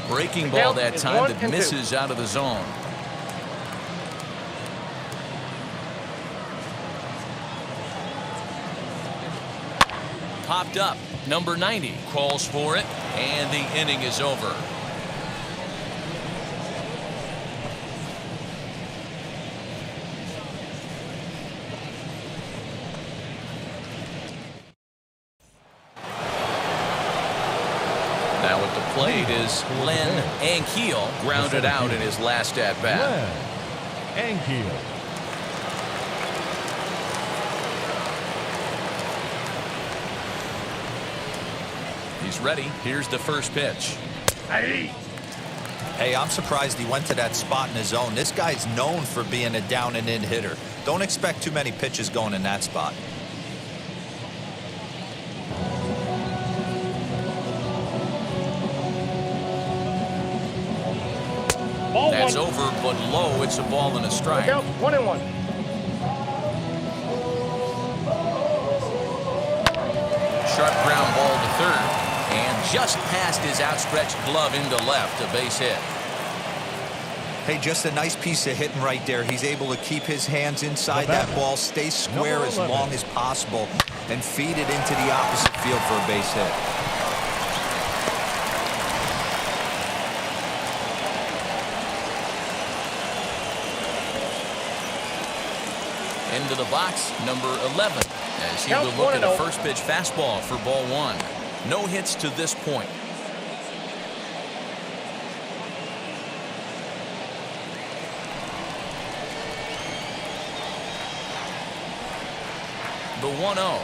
Breaking ball that time that misses out of the zone. Popped up. Number 90 calls for it, and the inning is over. Now at the plate is Len Ankiel, grounded out in his last at-bat. Len Ankiel. He's ready. Here's the first pitch. Hey, I'm surprised he went to that spot in his zone. This guy's known for being a down and in hitter. Don't expect too many pitches going in that spot. That's over, but low. It's a ball and a strike. 1-1. Sharp ground ball to third, and just past his outstretched glove into left, a base hit. Hey, just a nice piece of hitting right there. He's able to keep his hands inside that ball, stay square as long as possible, and feed it into the opposite field for a base hit. Into the box, number 11, as he will look at a first pitch fastball for ball one. No hits to this point. The 1-0.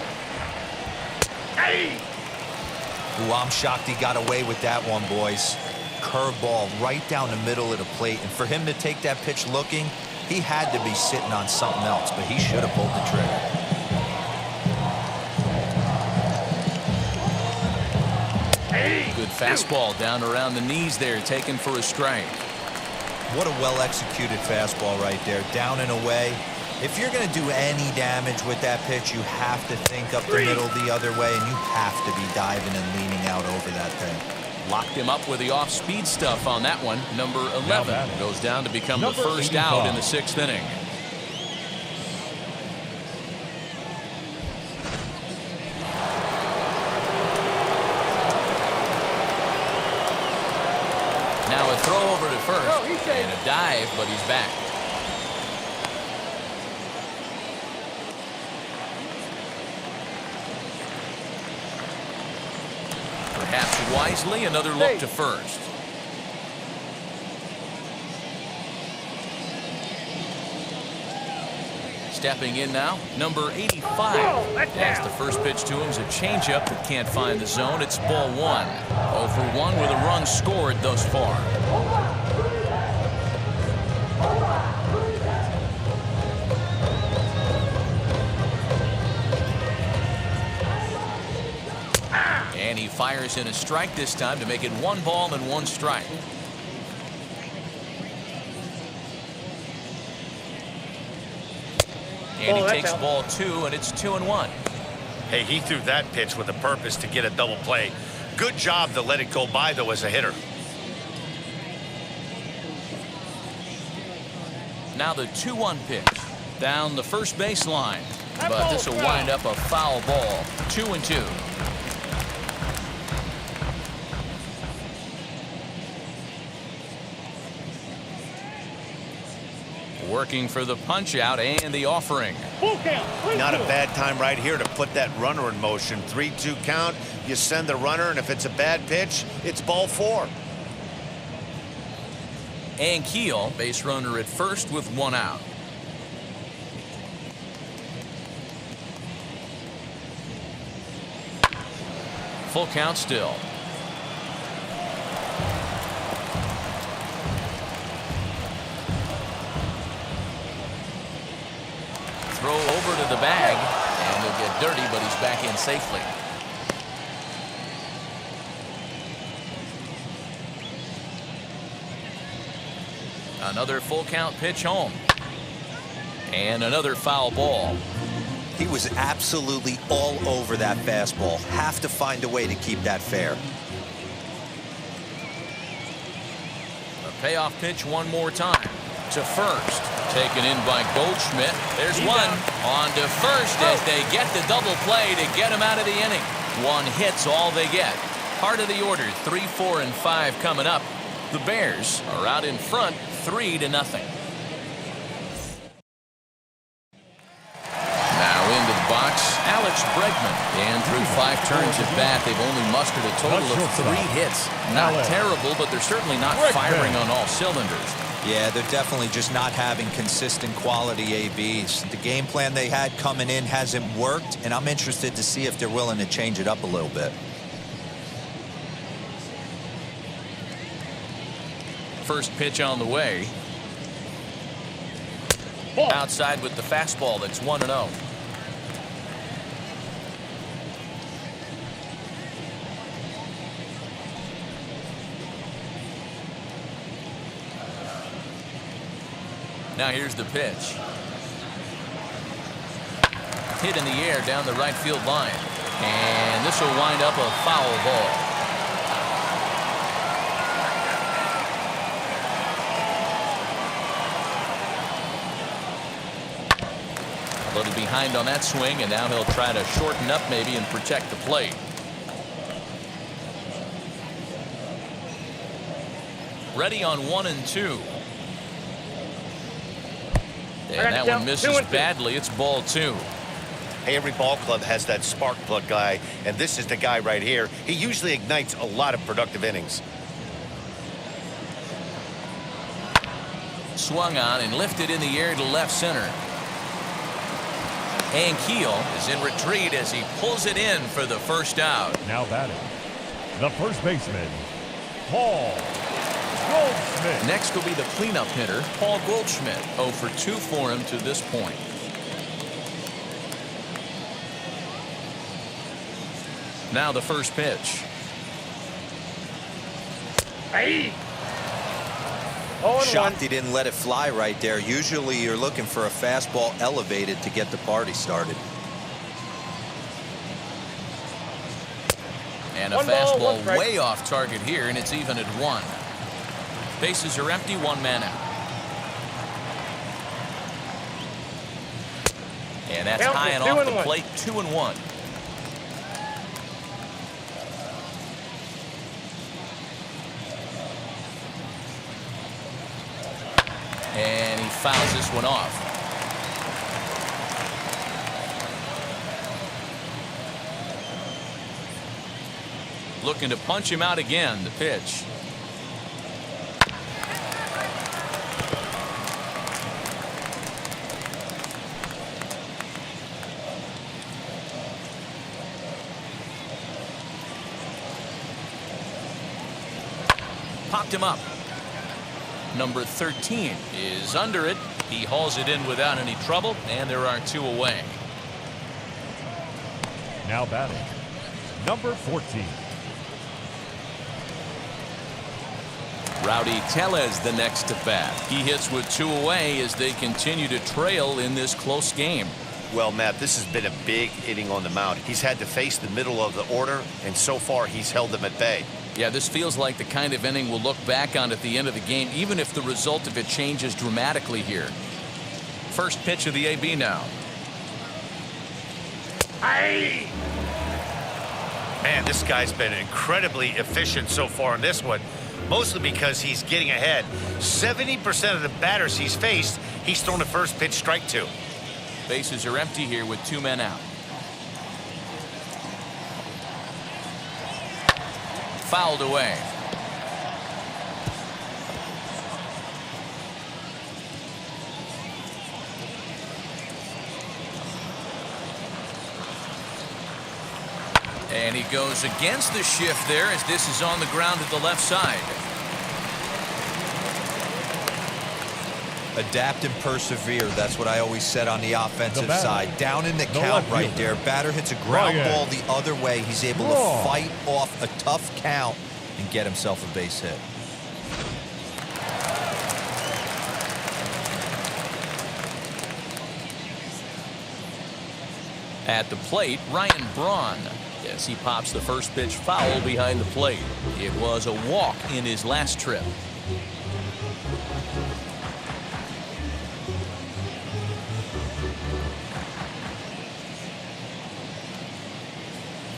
Ooh, I'm shocked he got away with that one, boys. Curveball right down the middle of the plate, and for him to take that pitch looking, he had to be sitting on something else, but he should have pulled the trigger. Good fastball down around the knees there, taken for a strike. What a well-executed fastball right there, down and away. If you're going to do any damage with that pitch, you have to think up the middle the other way, and you have to be diving and leaning out over that thing. Locked him up with the off-speed stuff on that one. Number 11 goes down to become the first out in the 6th inning. Now a throw over to first and a dive, but he's back. Perhaps wisely, another look to first. Stepping in now, number 85. As the first pitch to him is a changeup that can't find the zone. It's ball one. 0 for 1 with a run scored thus far. And he fires in a strike this time to make it 1 ball and 1 strike. And he takes ball 2, and it's 2-1. Hey, he threw that pitch with a purpose to get a double play. Good job to let it go by, though, as a hitter. Now the 2-1 pitch down the first baseline, but this will wind up a foul ball. 2-2. Working for the punch out and the offering. Not a bad time right here to put that runner in motion. 3-2 count. You send the runner, and if it's a bad pitch, it's ball 4. Ankiel, base runner at first with 1 out. Full count still. Throw over to the bag, and he'll get dirty, but he's back in safely. Another full count pitch home. And another foul ball. He was absolutely all over that fastball. Have to find a way to keep that fair. Payoff pitch one more time. To first. Taken in by Goldschmidt. There's one. On to first as they get the double play to get him out of the inning. One hit's all they get. Part of the order, 3, 4, and 5 coming up. The Bears are out in front, 3-0. Now into the box, Alex Bregman. And through 5 turns at bat, they've only mustered a total of 3 hits. Not terrible, but they're certainly not firing on all cylinders. Yeah, they're definitely just not having consistent quality ABs. The game plan they had coming in hasn't worked, and I'm interested to see if they're willing to change it up a little bit. First pitch on the way. Outside with the fastball. That's 1-0. Now here's the pitch. Hit in the air down the right field line. And this will wind up a foul ball. A little behind on that swing, and now he'll try to shorten up maybe and protect the plate. Ready on 1 and 2. And that one misses badly. It's ball 2. Hey, every ball club has that spark plug guy, and this is the guy right here. He usually ignites a lot of productive innings. Swung on and lifted in the air to left center. And Keel is in retreat as he pulls it in for the first out. Now batting, the first baseman, Paul Goldsmith. Next will be the cleanup hitter, Paul Goldschmidt. 0 for 2 for him to this point. Now the first pitch. Hey. Shocked he didn't let it fly right there. Usually you're looking for a fastball elevated to get the party started. And a fastball way off target here, and it's even at 1. Bases are empty, 1 man out. And that's high and off the plate, 2-1. And he fouls this one off. Looking to punch him out again. The pitch. Popped him up. Number 13 is under it. He hauls it in without any trouble, and there are 2 away. Now batting, number 14. Rowdy Tellez the next to bat. He hits with 2 away as they continue to trail in this close game. Well, Matt, this has been a big inning on the mound. He's had to face the middle of the order, and so far he's held them at bay. Yeah, this feels like the kind of inning we'll look back on at the end of the game, even if the result of it changes dramatically here. First pitch of the AB now. Hey! Man, this guy's been incredibly efficient so far in this one, mostly because he's getting ahead. 70% of the batters he's faced, he's thrown a first pitch strike to. Bases are empty here with 2 men out. Fouled away. And he goes against the shift there as this is on the ground at the left side. Adapt and persevere. That's what I always said on the offensive side. Down in the count right there. Batter hits a ground ball the other way. He's able to fight off a tough count and get himself a base hit. At the plate, Ryan Braun. Yes, he pops the first pitch foul behind the plate. It was a walk in his last trip.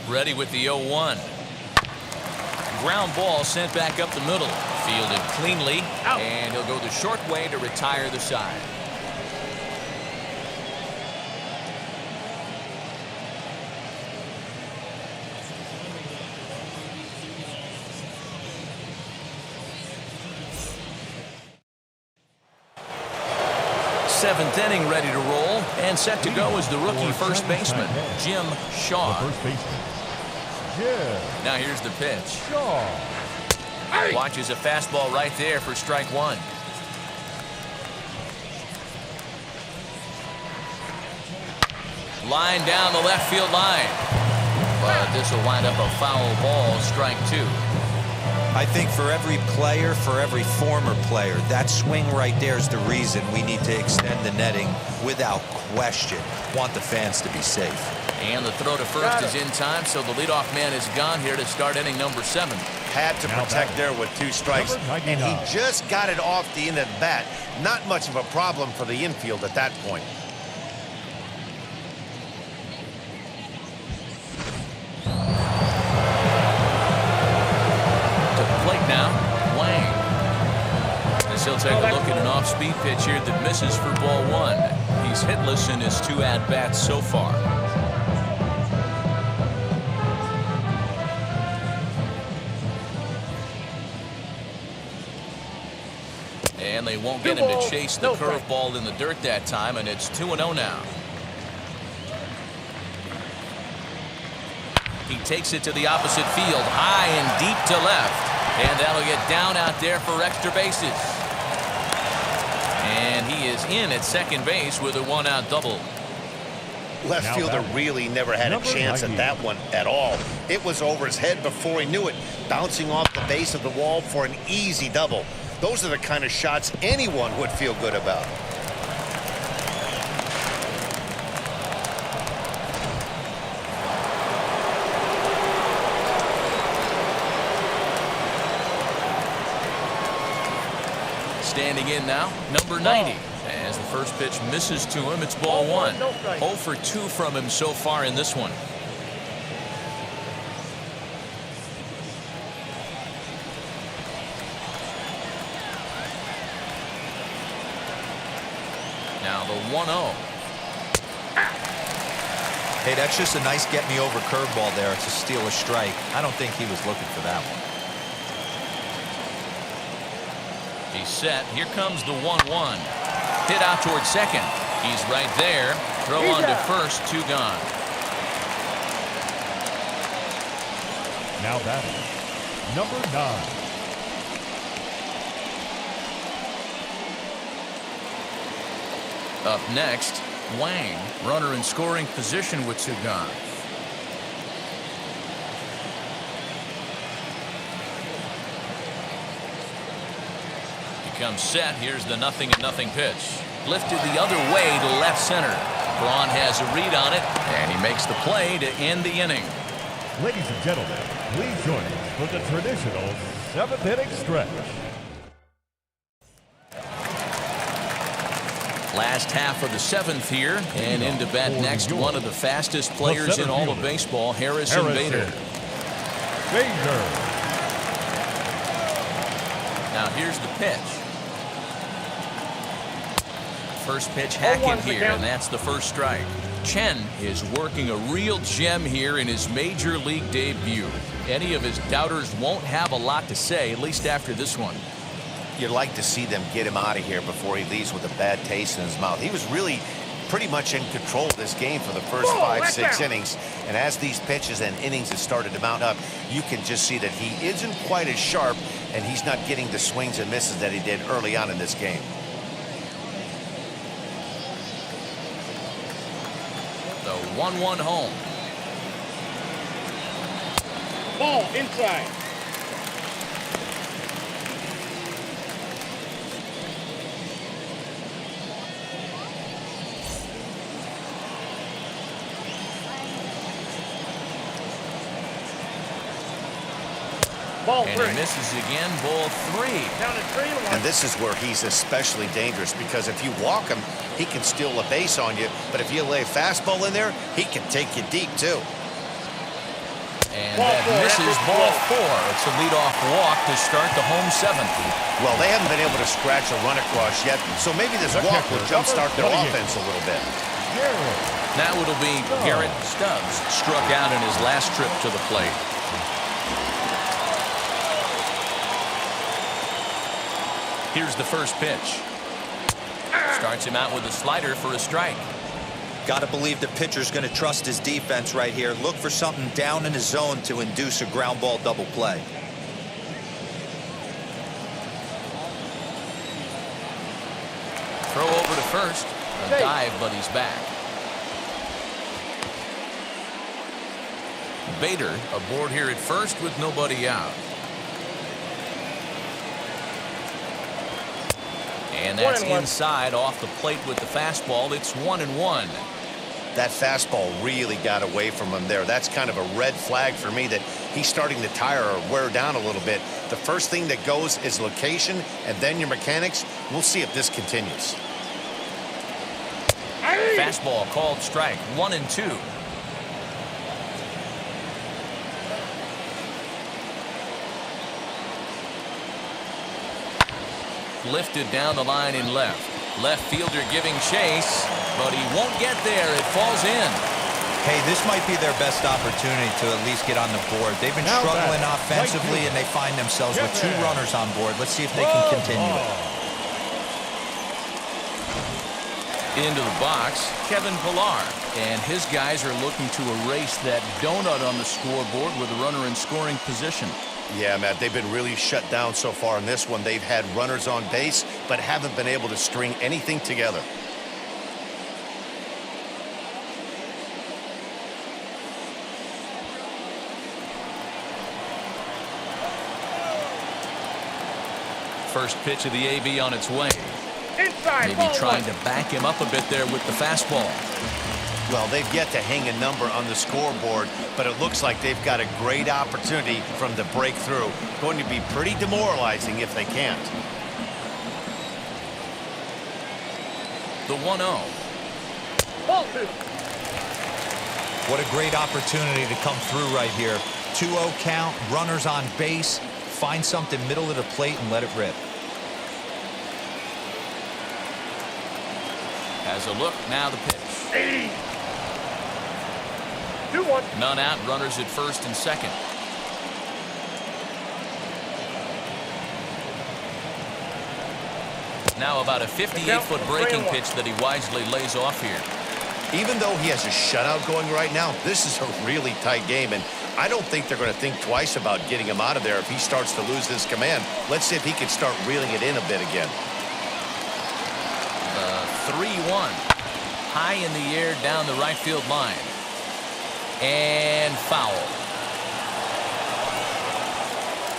Ready with the 0-1. Ground ball sent back up the middle. Fielded cleanly. Out. And he'll go the short way to retire the side. Seventh inning ready to roll, and set to go is the rookie first baseman, Jim Shaw. First baseman, Jim Now here's the pitch. Shaw. Watches a fastball right there for strike one. Line down the left field line. But this will wind up a foul ball, strike two. I think for every player, for every former player, that swing right there is the reason we need to extend the netting without question. Want the fans to be safe. And the throw to first is in time, so the leadoff man is gone here to start inning number 7. Had to protect there with 2 strikes, and he just got it off the end of the bat. Not much of a problem for the infield at that point. He'll take a look at an off-speed pitch here that misses for ball 1. He's hitless in his 2 at-bats so far. And they won't get him to chase the curveball in the dirt that time, and it's 2-0 now. He takes it to the opposite field, high and deep to left. And that'll get down out there for extra bases. And he is in at second base with a 1-out double. Left fielder really never had a chance at that one at all. It was over his head before he knew it, bouncing off the base of the wall for an easy double. Those are the kind of shots anyone would feel good about. Standing in now, number 90. As the first pitch misses to him, it's ball 1. 0 for 2 from him so far in this one. Now the 1-0. Hey, that's just a nice get-me-over curveball there to steal a strike. I don't think he was looking for that one. He's set. Here comes the 1-1. Hit out towards second. He's right there. Throw on to first. 2 gone. Now batting, number 9. Up next, Wang. Runner in scoring position with 2 gone. Comes set. Here's the 0-0 pitch. Lifted the other way to left center. Braun has a read on it, and he makes the play to end the inning. Ladies and gentlemen, please join us for the traditional 7th inning stretch. Last half of the 7th here, and into bat next, one of the fastest players in all of baseball, Harrison Bader. Now here's the pitch. First pitch hacking here, and that's the first strike. Chen is working a real gem here in his major league debut. Any of his doubters won't have a lot to say, at least after this one. You'd like to see them get him out of here before he leaves with a bad taste in his mouth. He was really pretty much in control of this game for the first 5-6 innings. And as these pitches and innings have started to mount up, you can just see that he isn't quite as sharp, and he's not getting the swings and misses that he did early on in this game. The 1-1 home. Ball inside. Ball And 3. he misses again, ball 3. Down at 3-1. And this is where he's especially dangerous, because if you walk him, he can steal a base on you. But if you lay a fastball in there, he can take you deep, too. And that misses ball 4. It's a leadoff walk to start the home 7th. Well, they haven't been able to scratch a run across yet, so maybe this walk will jumpstart their offense a little bit. Now it'll be Garrett Stubbs, struck out in his last trip to the plate. Here's the first pitch. Starts him out with a slider for a strike. Got to believe the pitcher's going to trust his defense right here. Look for something down in his zone to induce a ground ball double play. Throw over to first. A dive, but he's back. Bader aboard here at first with nobody out. And that's inside off the plate with the fastball. It's 1-1. That fastball really got away from him there. That's kind of a red flag for me that he's starting to tire or wear down a little bit. The first thing that goes is location and then your mechanics. We'll see if this continues. Fastball called strike. 1-2. Lifted down the line in left. Left fielder giving chase, but he won't get there. It falls in. Hey, this might be their best opportunity to at least get on the board. They've been struggling offensively, and they find themselves with 2 runners on board. Let's see if they can continue it. Into the box, Kevin Pillar. And his guys are looking to erase that donut on the scoreboard with a runner in scoring position. Yeah, Matt, they've been really shut down so far in this one. They've had runners on base, but haven't been able to string anything together. First pitch of the AB on its way. Inside. Maybe trying to back him up a bit there with the fastball. Well, they've yet to hang a number on the scoreboard, but it looks like they've got a great opportunity from the breakthrough. Going to be pretty demoralizing if they can't. The 1-0. What a great opportunity to come through right here. 2-0 count, runners on base. Find something middle of the plate and let it rip. Has a look, now the pitch. 2-1. None out, runners at first and second. Now about a 58-foot breaking pitch that he wisely lays off here. Even though he has a shutout going right now, this is a really tight game, and I don't think they're going to think twice about getting him out of there if he starts to lose this command. Let's see if he can start reeling it in a bit again. 3-1. High in the air down the right field line. And foul.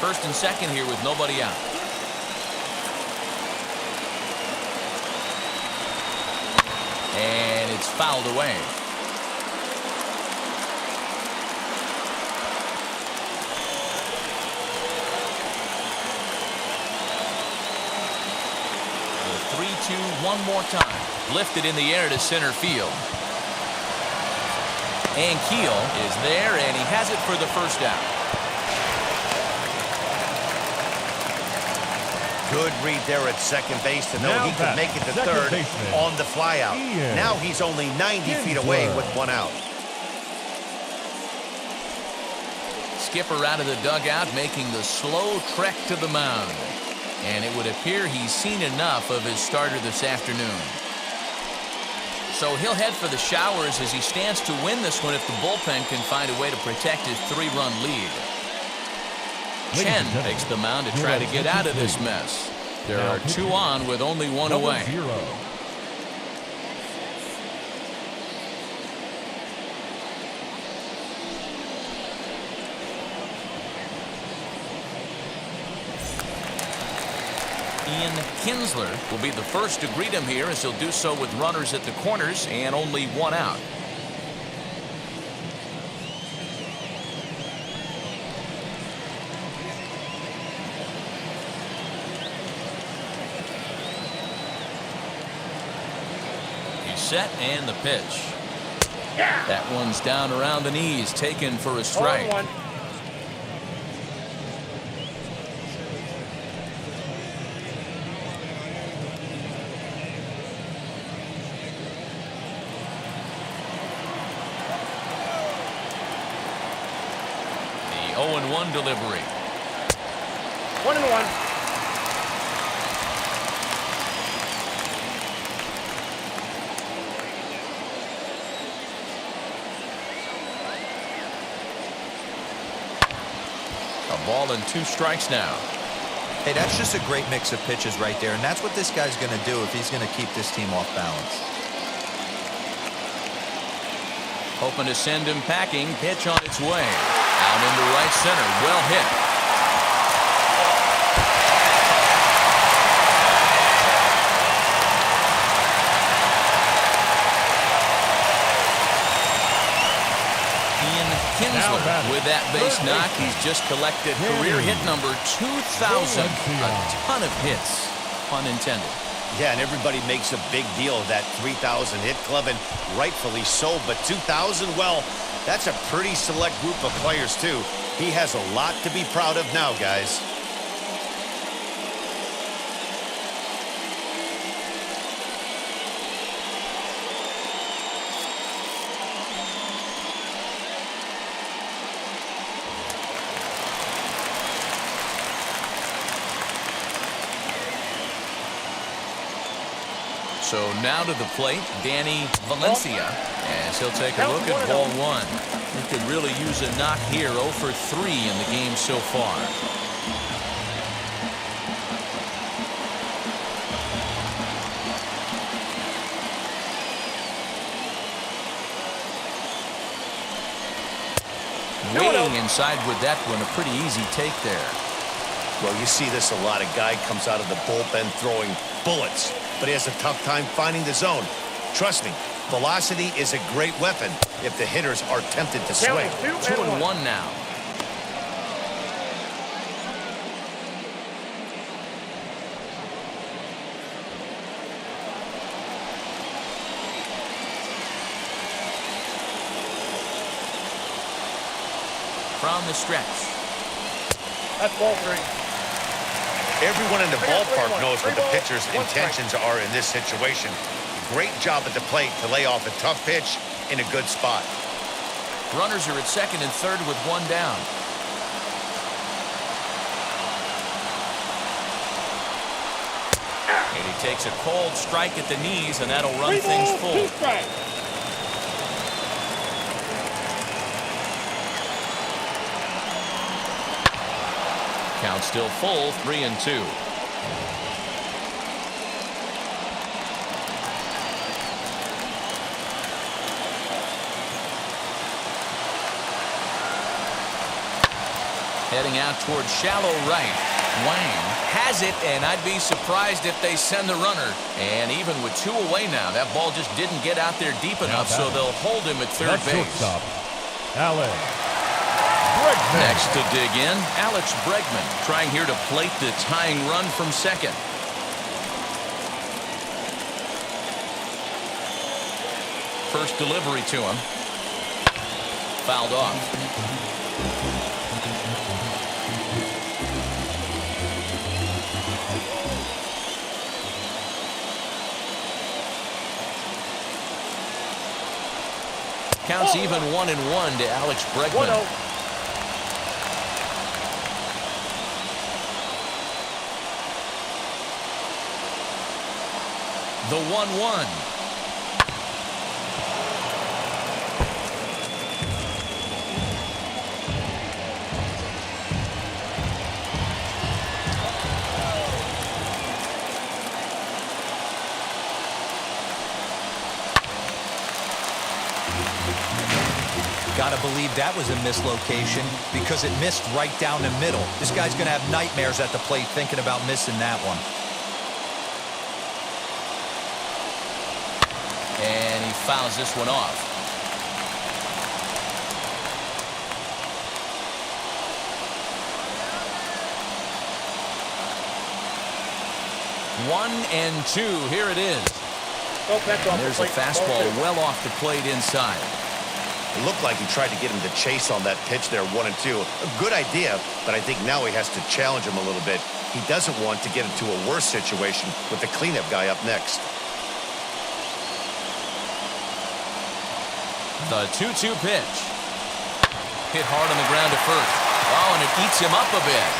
First and second here with nobody out. And it's fouled away. The 3-2 one more time. Lifted in the air to center field. And Keel is there, and he has it for the first out. Good read there at second base to know Now he can make it to third baseman. on the flyout. Now he's only 90 feet away with 1 out. Skipper out of the dugout, making the slow trek to the mound. And it would appear he's seen enough of his starter this afternoon. So he'll head for the showers as he stands to win this one if the bullpen can find a way to protect his 3-run lead. Chen takes the mound to try to get out of this mess. There are 2 on with only 1 away. Kinsler will be the first to greet him here, as he'll do so with runners at the corners and only 1 out. He's set and the pitch. That one's down around the knees, taken for a strike. 0-1. The 0-1 delivery. 1-1. A ball and 2 strikes now. Hey, that's just a great mix of pitches right there, and that's what this guy's going to do if he's going to keep this team off balance. Hoping to send him packing. Pitch on its way. Out into right center. Well hit. Kinsler with that base knock. He's just collected career hit number 2,000. A ton of hits, pun intended. Yeah, and everybody makes a big deal of that 3,000 hit club, and rightfully so. But 2,000, well, that's a pretty select group of players, too. He has a lot to be proud of now, guys. So now to the plate, Danny Valencia, as he'll take a look at ball 1. He could really use a knock here. 0 for 3 in the game so far. Waiting inside with that one, a pretty easy take there. Well, you see this a lot. A guy comes out of the bullpen throwing bullets, but he has a tough time finding the zone. Trust me, velocity is a great weapon if the hitters are tempted to swing. 2-1 now. From the stretch. That's ball 3. Everyone in the ballpark knows what the pitcher's intentions are in this situation. Great job at the plate to lay off a tough pitch in a good spot. Runners are at second and third with 1 down. And he takes a cold strike at the knees, and that'll run things full. Count still full, 3-2. Heading out towards shallow right. Wang has it, and I'd be surprised if they send the runner. And even with 2 away now, that ball just didn't get out there deep enough, so they'll hold him at third base. Shortstop, Alex Bregman. Next to dig in, Alex Bregman trying here to plate the tying run from second. First delivery to him. Fouled off. Counts even 1-1 to Alex Bregman. 1-0. The 1-1. Gotta believe that was a mislocation because it missed right down the middle. This guy's gonna have nightmares at the plate thinking about missing that one. And he fouls this one off. One and two. Here it is. And there's a fastball well off the plate inside. It looked like he tried to get him to chase on that pitch there, 1-2. A good idea, but I think now he has to challenge him a little bit. He doesn't want to get into a worse situation with the cleanup guy up next. The 2-2 pitch. Hit hard on the ground to first. Oh, and it eats him up a bit.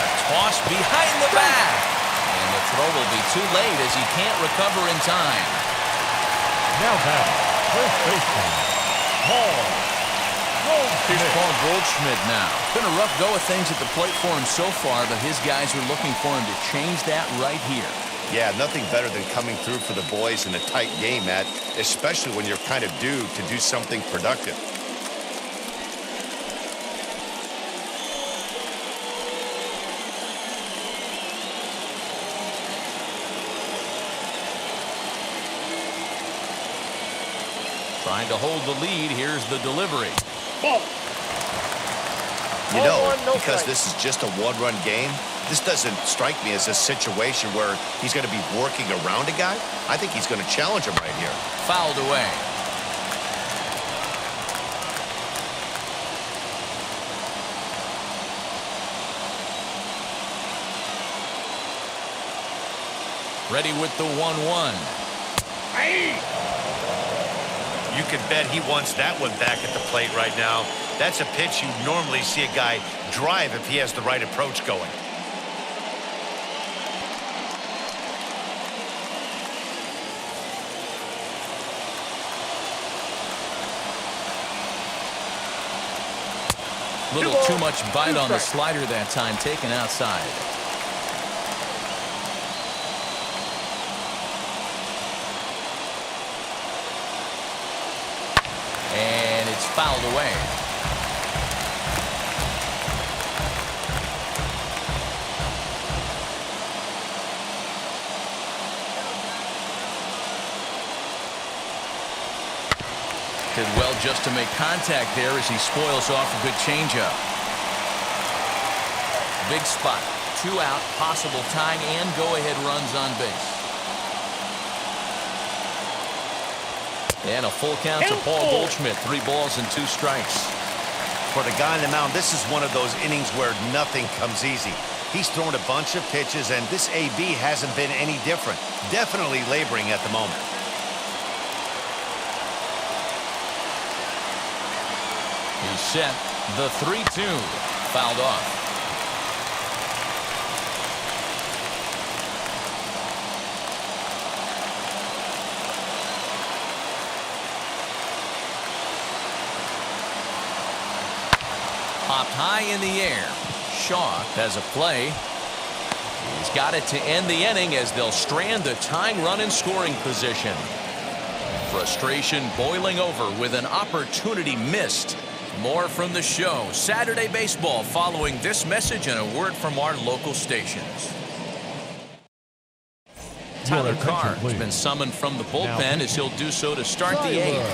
A toss behind the back. And the throw will be too late as he can't recover in time. Now batting, first baseman, Here's Paul Goldschmidt now. Been a rough go of things at the plate for him so far, but his guys are looking for him to change that right here. Yeah, nothing better than coming through for the boys in a tight game, Matt, especially when you're kind of due to do something productive. Trying to hold the lead. Here's the delivery. You know, because this is just a one-run game, this doesn't strike me as a situation where he's going to be working around a guy. I think he's going to challenge him right here. Fouled away. Ready with the 1-1. You can bet he wants that one back at the plate right now. That's a pitch you normally see a guy drive if he has the right approach going. Little too much bite on the slider that time, taken outside. And it's fouled away. Did well just to make contact there as he spoils off a good changeup. Big spot. 2 out, possible tying and go-ahead runs on base. And a full count to Paul Goldschmidt. 3 balls and 2 strikes. For the guy on the mound, this is one of those innings where nothing comes easy. He's thrown a bunch of pitches, and this AB hasn't been any different. Definitely laboring at the moment. He's set. The 3-2. Fouled off. Popped high in the air. Shaw has a play. He's got it to end the inning as they'll strand the tying run in scoring position. Frustration boiling over with an opportunity missed. More from the show. Saturday Baseball following this message and a word from our local stations. Tyler Carr has been summoned from the bullpen as he'll do so to start the 8th.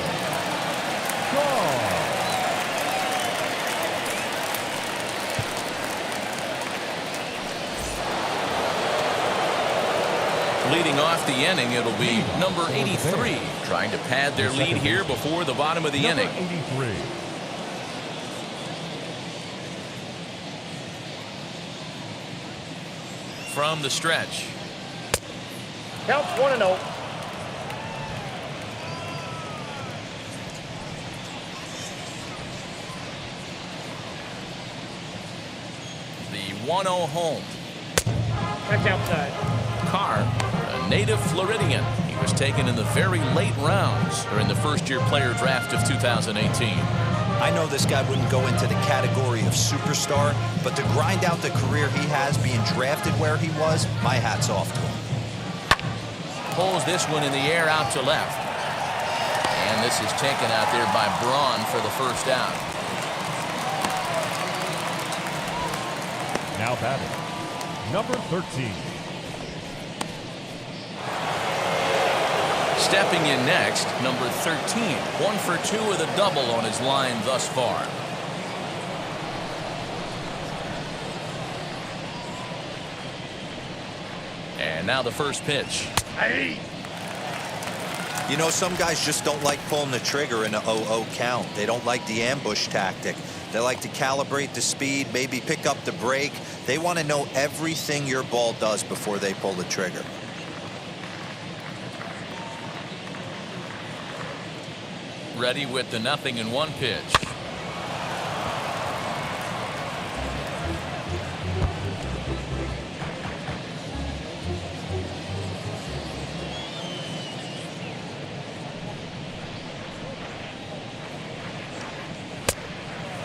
Leading off the inning, it'll be number 83, trying to pad their lead here before the bottom of the inning. 83. From the stretch. Counts 1-0. The 1-0 home. That's outside. Carr, a native Floridian. He was taken in the very late rounds during the first-year player draft of 2018. I know this guy wouldn't go into the category of superstar, but to grind out the career he has being drafted where he was, my hat's off to him. Pulls this one in the air out to left. And this is taken out there by Braun for the first out. Now batting, number 13. Stepping in next, number 13. 1 for 2 with a double on his line thus far. And now the first pitch. You know, some guys just don't like pulling the trigger in a 0-0 count. They don't like the ambush tactic. They like to calibrate the speed, maybe pick up the brake. They want to know everything your ball does before they pull the trigger. Ready with the 0-1 pitch.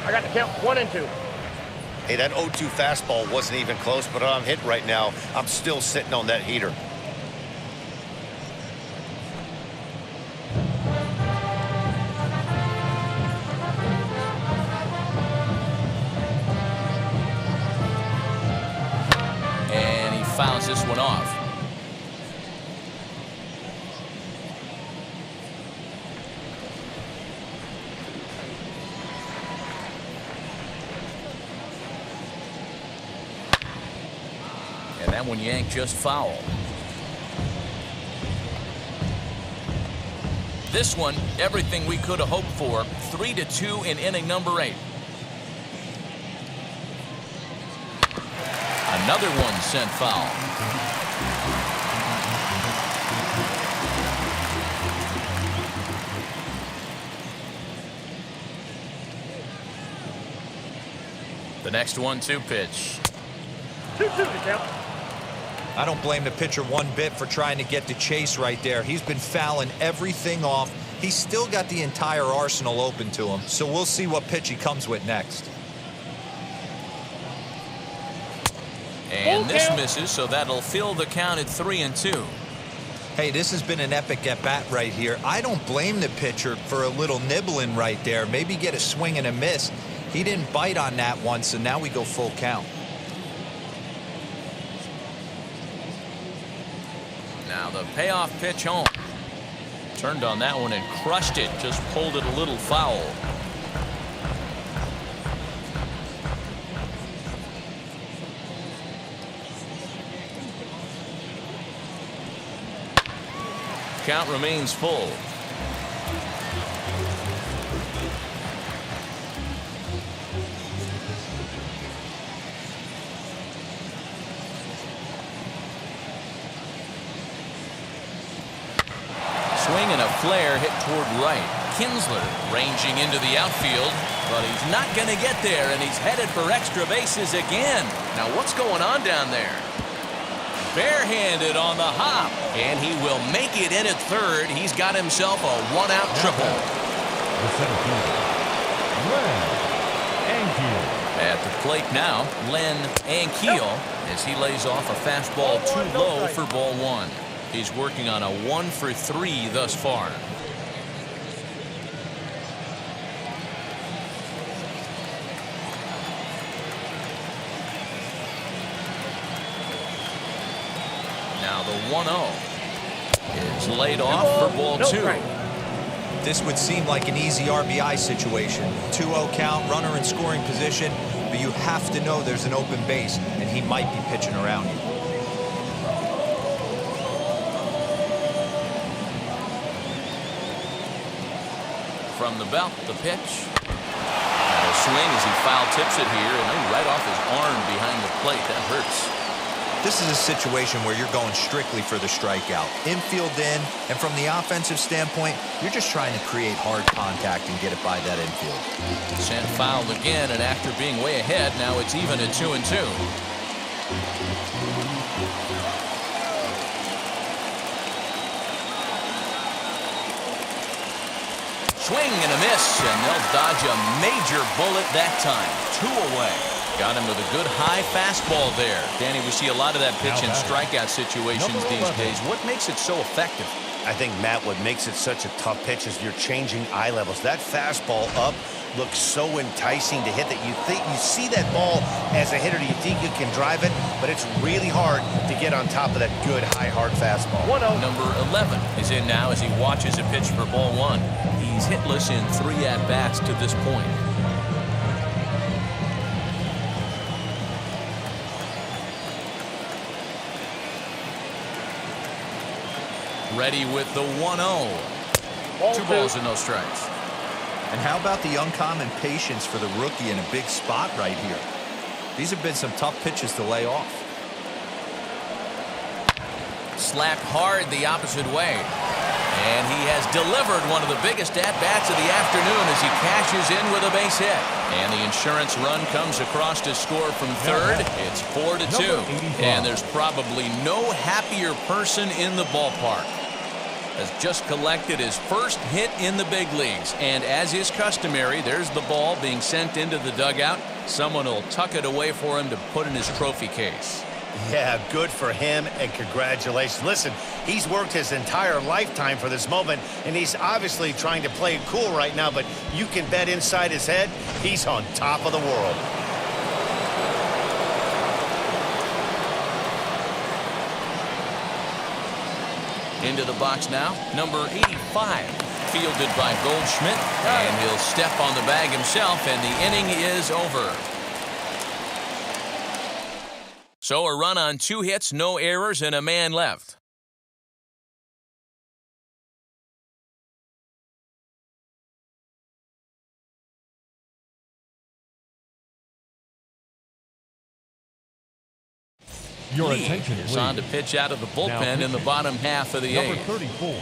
I got the count 1-2. Hey, that 0-2 fastball wasn't even close, but I'm hit right now. I'm still sitting on that heater. And he fouls this one off. That one yanked just foul. This one, everything we could have hoped for. 3-2 in inning number 8. Another one sent foul. The next 1-2 pitch. 2-2 to count. I don't blame the pitcher one bit for trying to get the chase right there. He's been fouling everything off. He's still got the entire arsenal open to him, so we'll see what pitch he comes with next. And this misses, so that'll fill the count at 3-2. Hey, this has been an epic at-bat right here. I don't blame the pitcher for a little nibbling right there. Maybe get a swing and a miss. He didn't bite on that one, so now we go full count. Now the payoff pitch home. Turned on that one and crushed it. Just pulled it a little foul. Count remains full. Swing and a flare hit toward right. Kinsler ranging into the outfield, but he's not going to get there, and he's headed for extra bases again. Now what's going on down there? Barehanded on the hop, and he will make it in at third. He's got himself a one-out triple. The center fielder, Len Ankiel. At the plate now, Len Ankiel, as he lays off a fastball too low for ball 1. He's working on a 1-for-3 thus far. Now the 1-0 is laid off for ball 2. This would seem like an easy RBI situation. 2-0 count, runner in scoring position, but you have to know there's an open base, and he might be pitching around you. From the belt, the pitch. And a swing as he foul tips it here, and right off his arm behind the plate. That hurts. This is a situation where you're going strictly for the strikeout. Infield in, and from the offensive standpoint, you're just trying to create hard contact and get it by that infield. Sent foul again, and after being way ahead, now it's even at 2-2. Swing and a miss, and they'll dodge a major bullet that time. 2 away. Got him with a good high fastball there. Danny, we see a lot of that pitch in strikeout situations these days. What makes it so effective? I think, Matt, what makes it such a tough pitch is you're changing eye levels. That fastball up looks so enticing to hit that you see that ball as a hitter, you think you can drive it, but it's really hard to get on top of that good, high, hard fastball. 1-0. Number 11 is in now as he watches a pitch for ball 1. He's hitless in 3 at-bats to this point. Ready with the 1-0. Two balls and no strikes. And how about the uncommon patience for the rookie in a big spot right here? These have been some tough pitches to lay off. Slapped hard the opposite way. And he has delivered one of the biggest at-bats of the afternoon as he cashes in with a base hit. And the insurance run comes across to score from third. It's 4-2. And there's probably no happier person in the ballpark. Has just collected his first hit in the big leagues. And as is customary, there's the ball being sent into the dugout. Someone will tuck it away for him to put in his trophy case. Yeah, good for him, and congratulations. Listen, he's worked his entire lifetime for this moment, and he's obviously trying to play it cool right now, but you can bet inside his head, he's on top of the world. Into the box now, number 85, fielded by Goldsmith, and he'll step on the bag himself, and the inning is over. So a run on 2 hits, no errors, and a man left. Your Lee attention, is please. on to pitch out of the bullpen in the bottom half of the Number 8th. 34.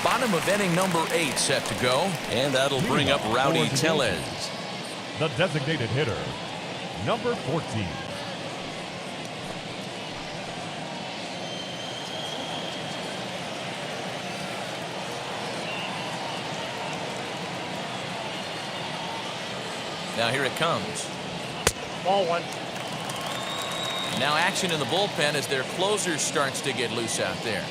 Bottom of inning number 8 set to go, and that'll bring up Rowdy Tellez. The designated hitter, number 14. Now here it comes. Ball 1. Now action in the bullpen as their closer starts to get loose out there.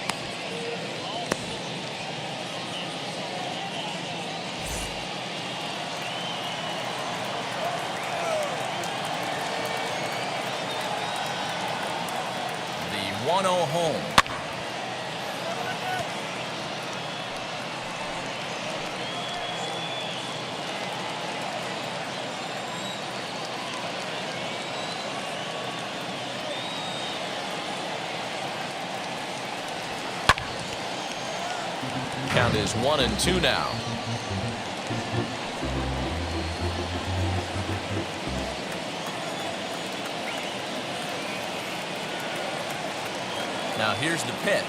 The 1-0 home. Count is 1-2 now. Now here's the pitch.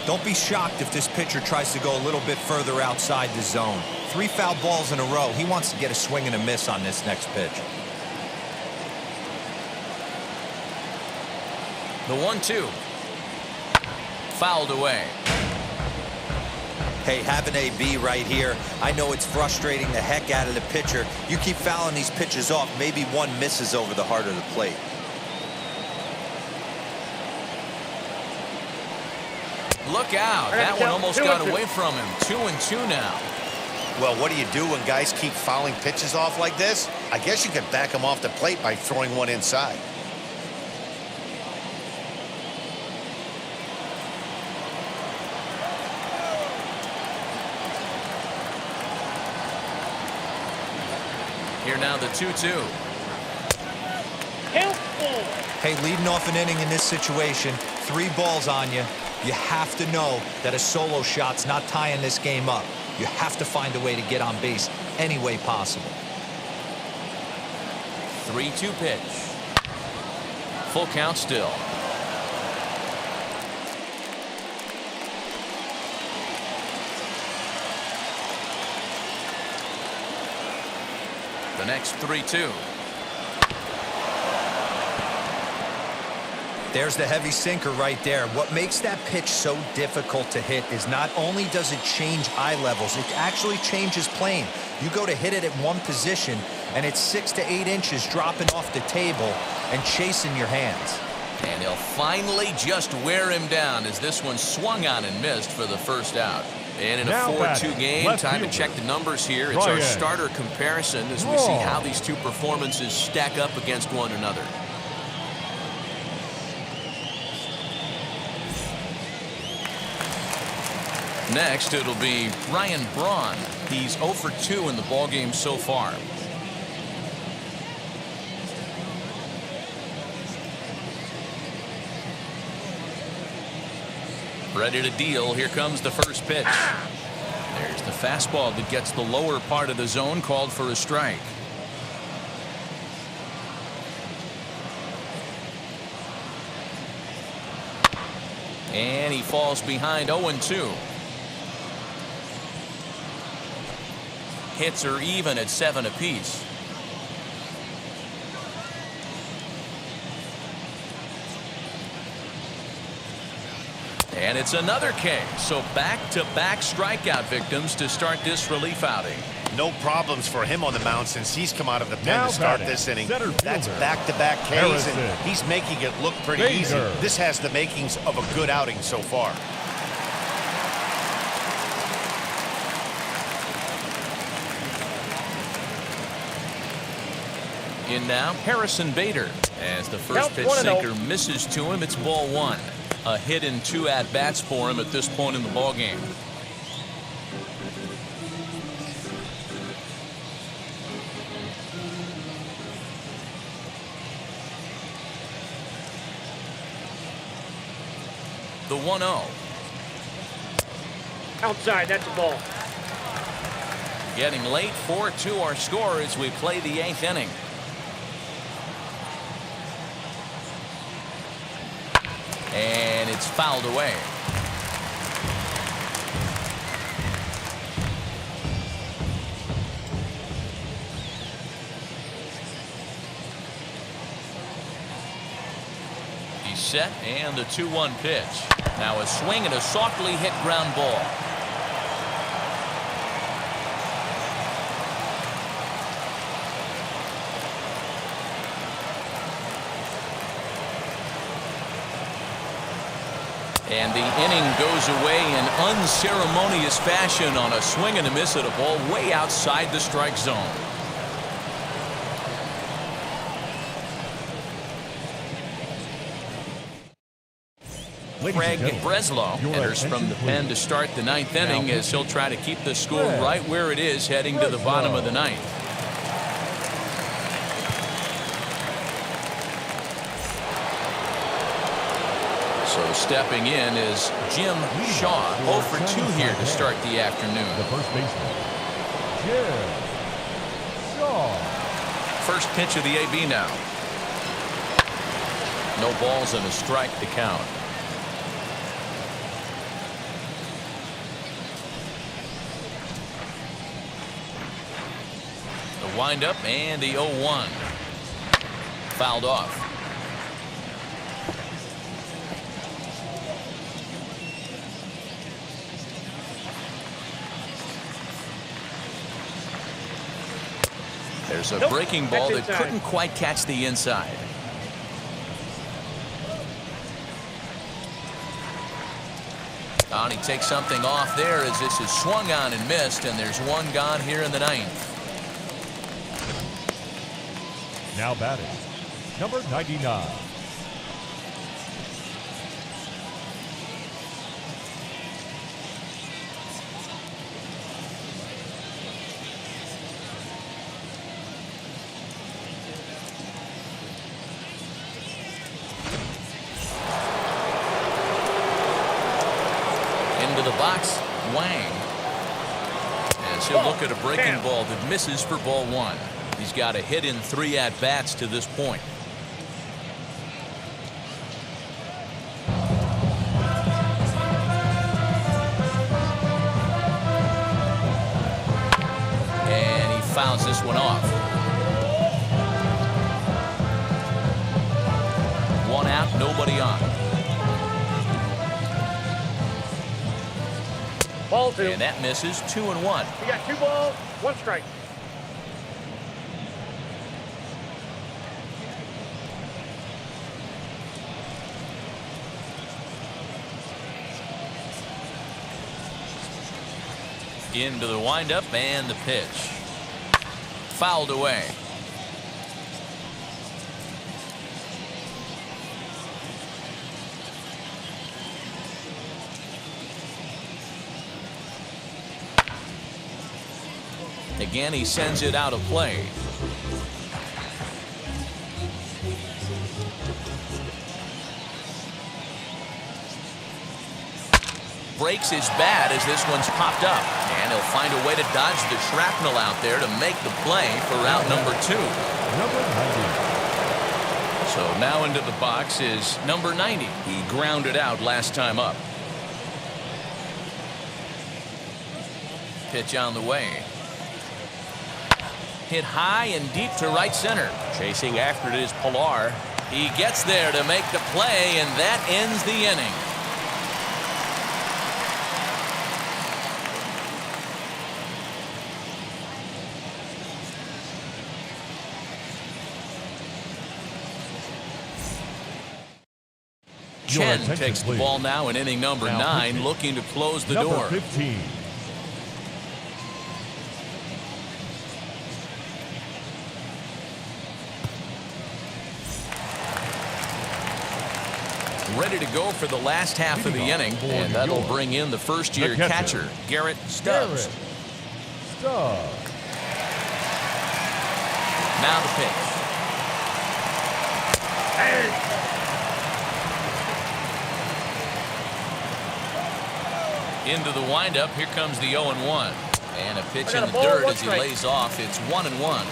Don't be shocked if this pitcher tries to go a little bit further outside the zone. 3 foul balls in a row. He wants to get a swing and a miss on this next pitch. The 1-2. Fouled away. Hey, have an AB right here. I know it's frustrating the heck out of the pitcher. You keep fouling these pitches off, maybe one misses over the heart of the plate. Look out. That one almost got away from him. 2-2 now. Well, what do you do when guys keep fouling pitches off like this? I guess you could back them off the plate by throwing one inside. Here now the 2-2. Hey, leading off an inning in this situation, 3 balls on you. You have to know that a solo shot's not tying this game up. You have to find a way to get on base any way possible. 3-2 pitch. Full count still. The next 3-2. There's the heavy sinker right there. What makes that pitch so difficult to hit is not only does it change eye levels, it actually changes plane. You go to hit it at one position, and it's 6 to 8 inches dropping off the table and chasing your hands. And he'll finally just wear him down as this one swung on and missed for the first out. And in a 4-2 game, time to check the numbers here. It's our starter comparison as we see how these two performances stack up against one another. Next, it'll be Braun. He's 0 for 2 in the ballgame so far. Ready to deal. Here comes the first pitch. There's the fastball that gets the lower part of the zone, called for a strike. And he falls behind 0-2. Hits are even at 7 apiece. And it's another K. So back-to-back strikeout victims to start this relief outing. No problems for him on the mound since he's come out of the pen to start this inning. That's back-to-back Ks, and he's making it look pretty easy. This has the makings of a good outing so far. In now, Harrison Bader. As the first pitch sinker misses to him, it's ball 1. A hit in 2 at-bats for him at this point in the ballgame. The 1-0. Outside, that's a ball. Getting late, 4-2 our score as we play the 8th inning. And it's fouled away. He's set, and the 2-1 pitch. Now a swing and a softly hit ground ball. And the inning goes away in unceremonious fashion on a swing and a miss at a ball way outside the strike zone. Craig Breslow enters from the pen to start the 9th inning as he'll try to keep the score right where it is heading to the bottom of the 9th. So stepping in is Jim Shaw, 0 for 2 here to start the afternoon. The first baseman, Jim Shaw. First pitch of the AB now. No balls and a strike to count. The windup and the 0-1. Fouled off. There's a breaking ball that couldn't quite catch the inside. And he takes something off there as this is swung on and missed, and there's one gone here in the 9th. Now batting, number 99. Into the box, Wang. As he'll look at a breaking ball that misses for ball 1. He's got a hit in 3 at-bats to this point. And he fouls this one off. 1 out, nobody on. Ball 2. And that misses. 2-1. We got 2 balls, 1 strike. Into the windup and the pitch. Fouled away. Again, he sends it out of play. Breaks his bat as this one's popped up. And he'll find a way to dodge the shrapnel out there to make the play for out number 2. Number 90. So now into the box is number 90. He grounded out last time up. Pitch on the way. Hit high and deep to right center. Chasing after it is Pilar. He gets there to make the play, and that ends the inning. Chen takes the ball now in inning number 9, looking to close the door. 15. Ready to go for the last half of the inning, and that'll bring in the first-year catcher, Garrett Stubbs. Now the pitch. Into the windup, here comes the 0-1. And a pitch in the dirt as he lays off. It's 1-1.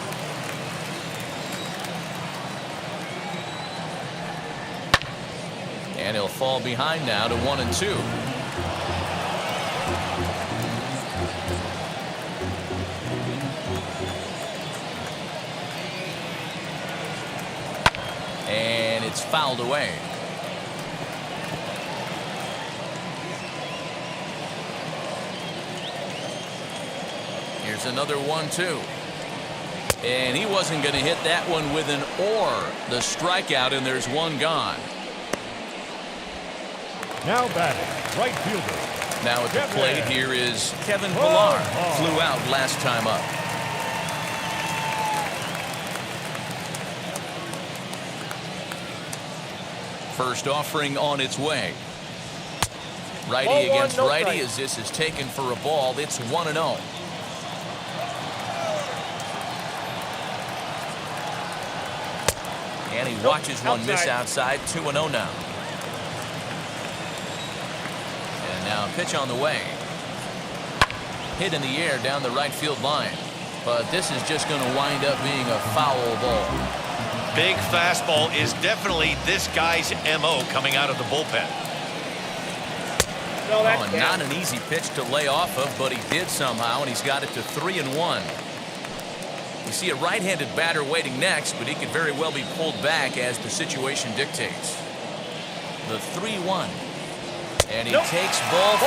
And he'll fall behind now to 1-2. And it's fouled away. Here's another 1-2. And he wasn't going to hit that one with an or. The strikeout, and there's one gone. Now batting, right fielder. Now at the plate here is Kevin Pilar. Flew out last time up. First offering on its way. Righty against righty as this is taken for a ball. It's 1-0. And he watches one miss outside. 2-0 now. And now a pitch on the way. Hit in the air down the right field line. But this is just going to wind up being a foul ball. Big fastball is definitely this guy's MO coming out of the bullpen. No, that's not an easy pitch to lay off of, but he did somehow, and he's got it to 3-1. We see a right-handed batter waiting next, but he could very well be pulled back as the situation dictates. The 3-1. And he takes ball 4.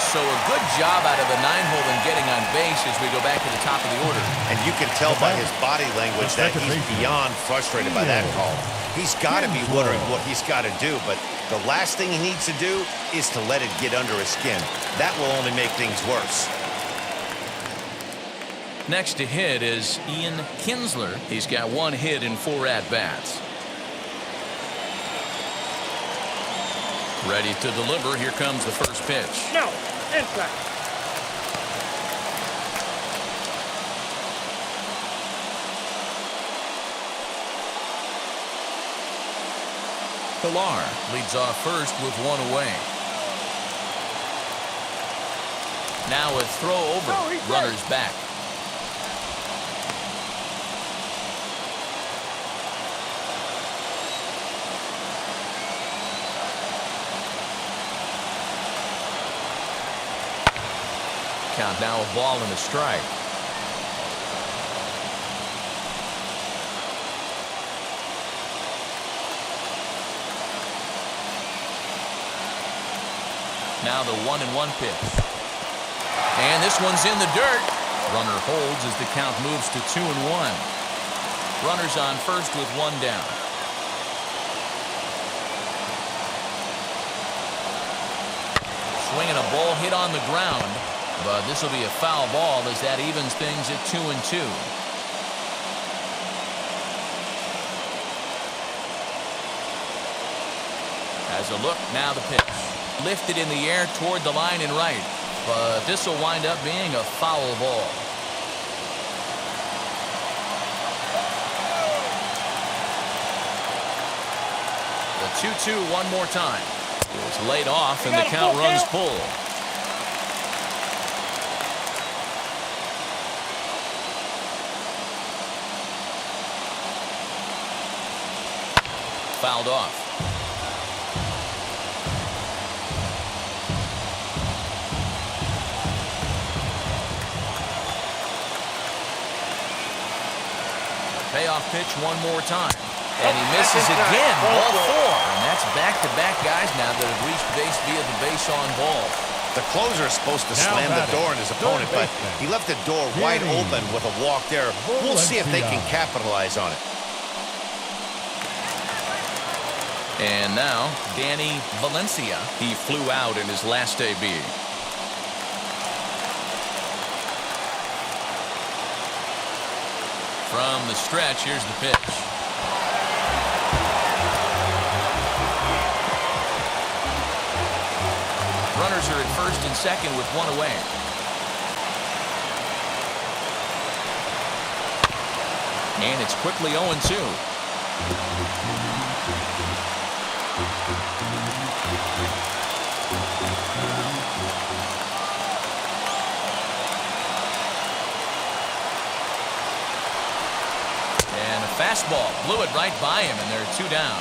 So a good job out of the 9-hole in getting on base as we go back to the top of the order. And you can tell by his body language that he's beyond frustrated by that call. He's got to be wondering what he's got to do, but the last thing he needs to do is to let it get under his skin. That will only make things worse. Next to hit is Ian Kinsler. He's got 1 hit in 4 at-bats. Ready to deliver. Here comes the first pitch. No, inside. Pilar leads off first with 1 away. Now a throw over. Runners back. Count now a ball and a strike. Now the 1-1 pitch. And this one's in the dirt. Runner holds as the count moves to 2-1. Runners on first with 1 down. Swinging a ball hit on the ground. But this will be a foul ball as that evens things at 2-2. As a look, now the pitch. Lifted in the air toward the line and right. But this will wind up being a foul ball. The 2-2 one more time. It's laid off, and the count runs full. Fouled off. Payoff pitch one more time. And he misses again. Ball 4. And that's back-to-back guys now that have reached base via the base on ball. The closer is supposed to slam the door on his opponent, but he left the door wide open with a walk there. We'll see if they can capitalize on it. And now, Danny Valencia. He flew out in his last AB. From the stretch, here's the pitch. Runners are at first and second with one away. And it's quickly 0-2. Fastball blew it right by him, and there are 2 down.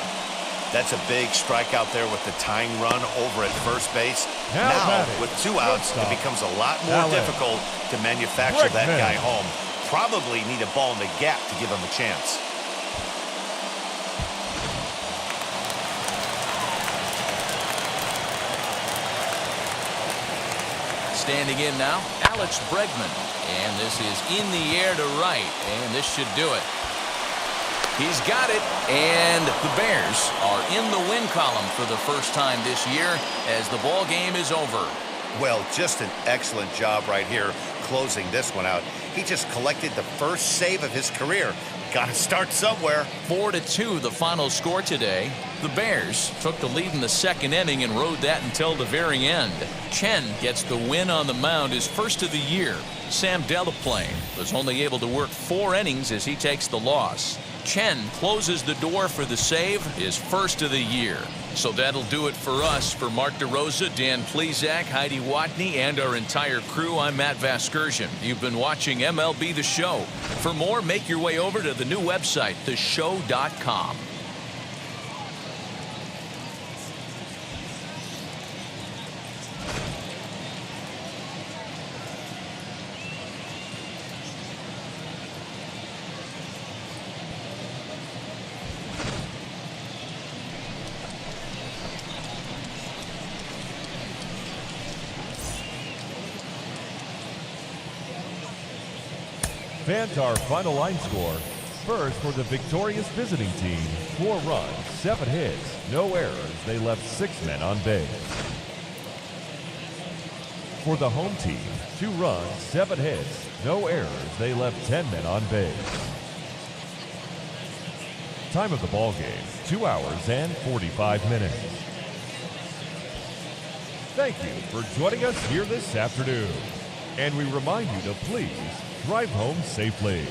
That's a big strikeout there with the tying run over at first base. Now with 2 outs, it becomes a lot more difficult to manufacture that guy home. Probably need a ball in the gap to give him a chance. Standing in now, Alex Bregman. And this is in the air to right, and this should do it. He's got it, and the Bears are in the win column for the first time this year as the ball game is over. Well, just an excellent job right here closing this one out. He just collected the first save of his career. Got to start somewhere. 4-2 the final score today. The Bears took the lead in the second inning and rode that until the very end. Chen gets the win on the mound, his first of the year. Sam Delaplane was only able to work 4 innings as he takes the loss. Chen closes the door for the save, his first of the year. So that'll do it for us. For Mark DeRosa, Dan Plesac, Heidi Watney, and our entire crew, I'm Matt Vasgersian. You've been watching MLB The Show. For more, make your way over to the new website, theshow.com. Fans, our final line score. First, for the victorious visiting team, 4 runs, 7 hits, no errors. They left 6 men on base. For the home team, 2 runs, 7 hits, no errors. They left 10 men on base. Time of the ball game, 2 hours and 45 minutes. Thank you for joining us here this afternoon. And we remind you to please drive home safely.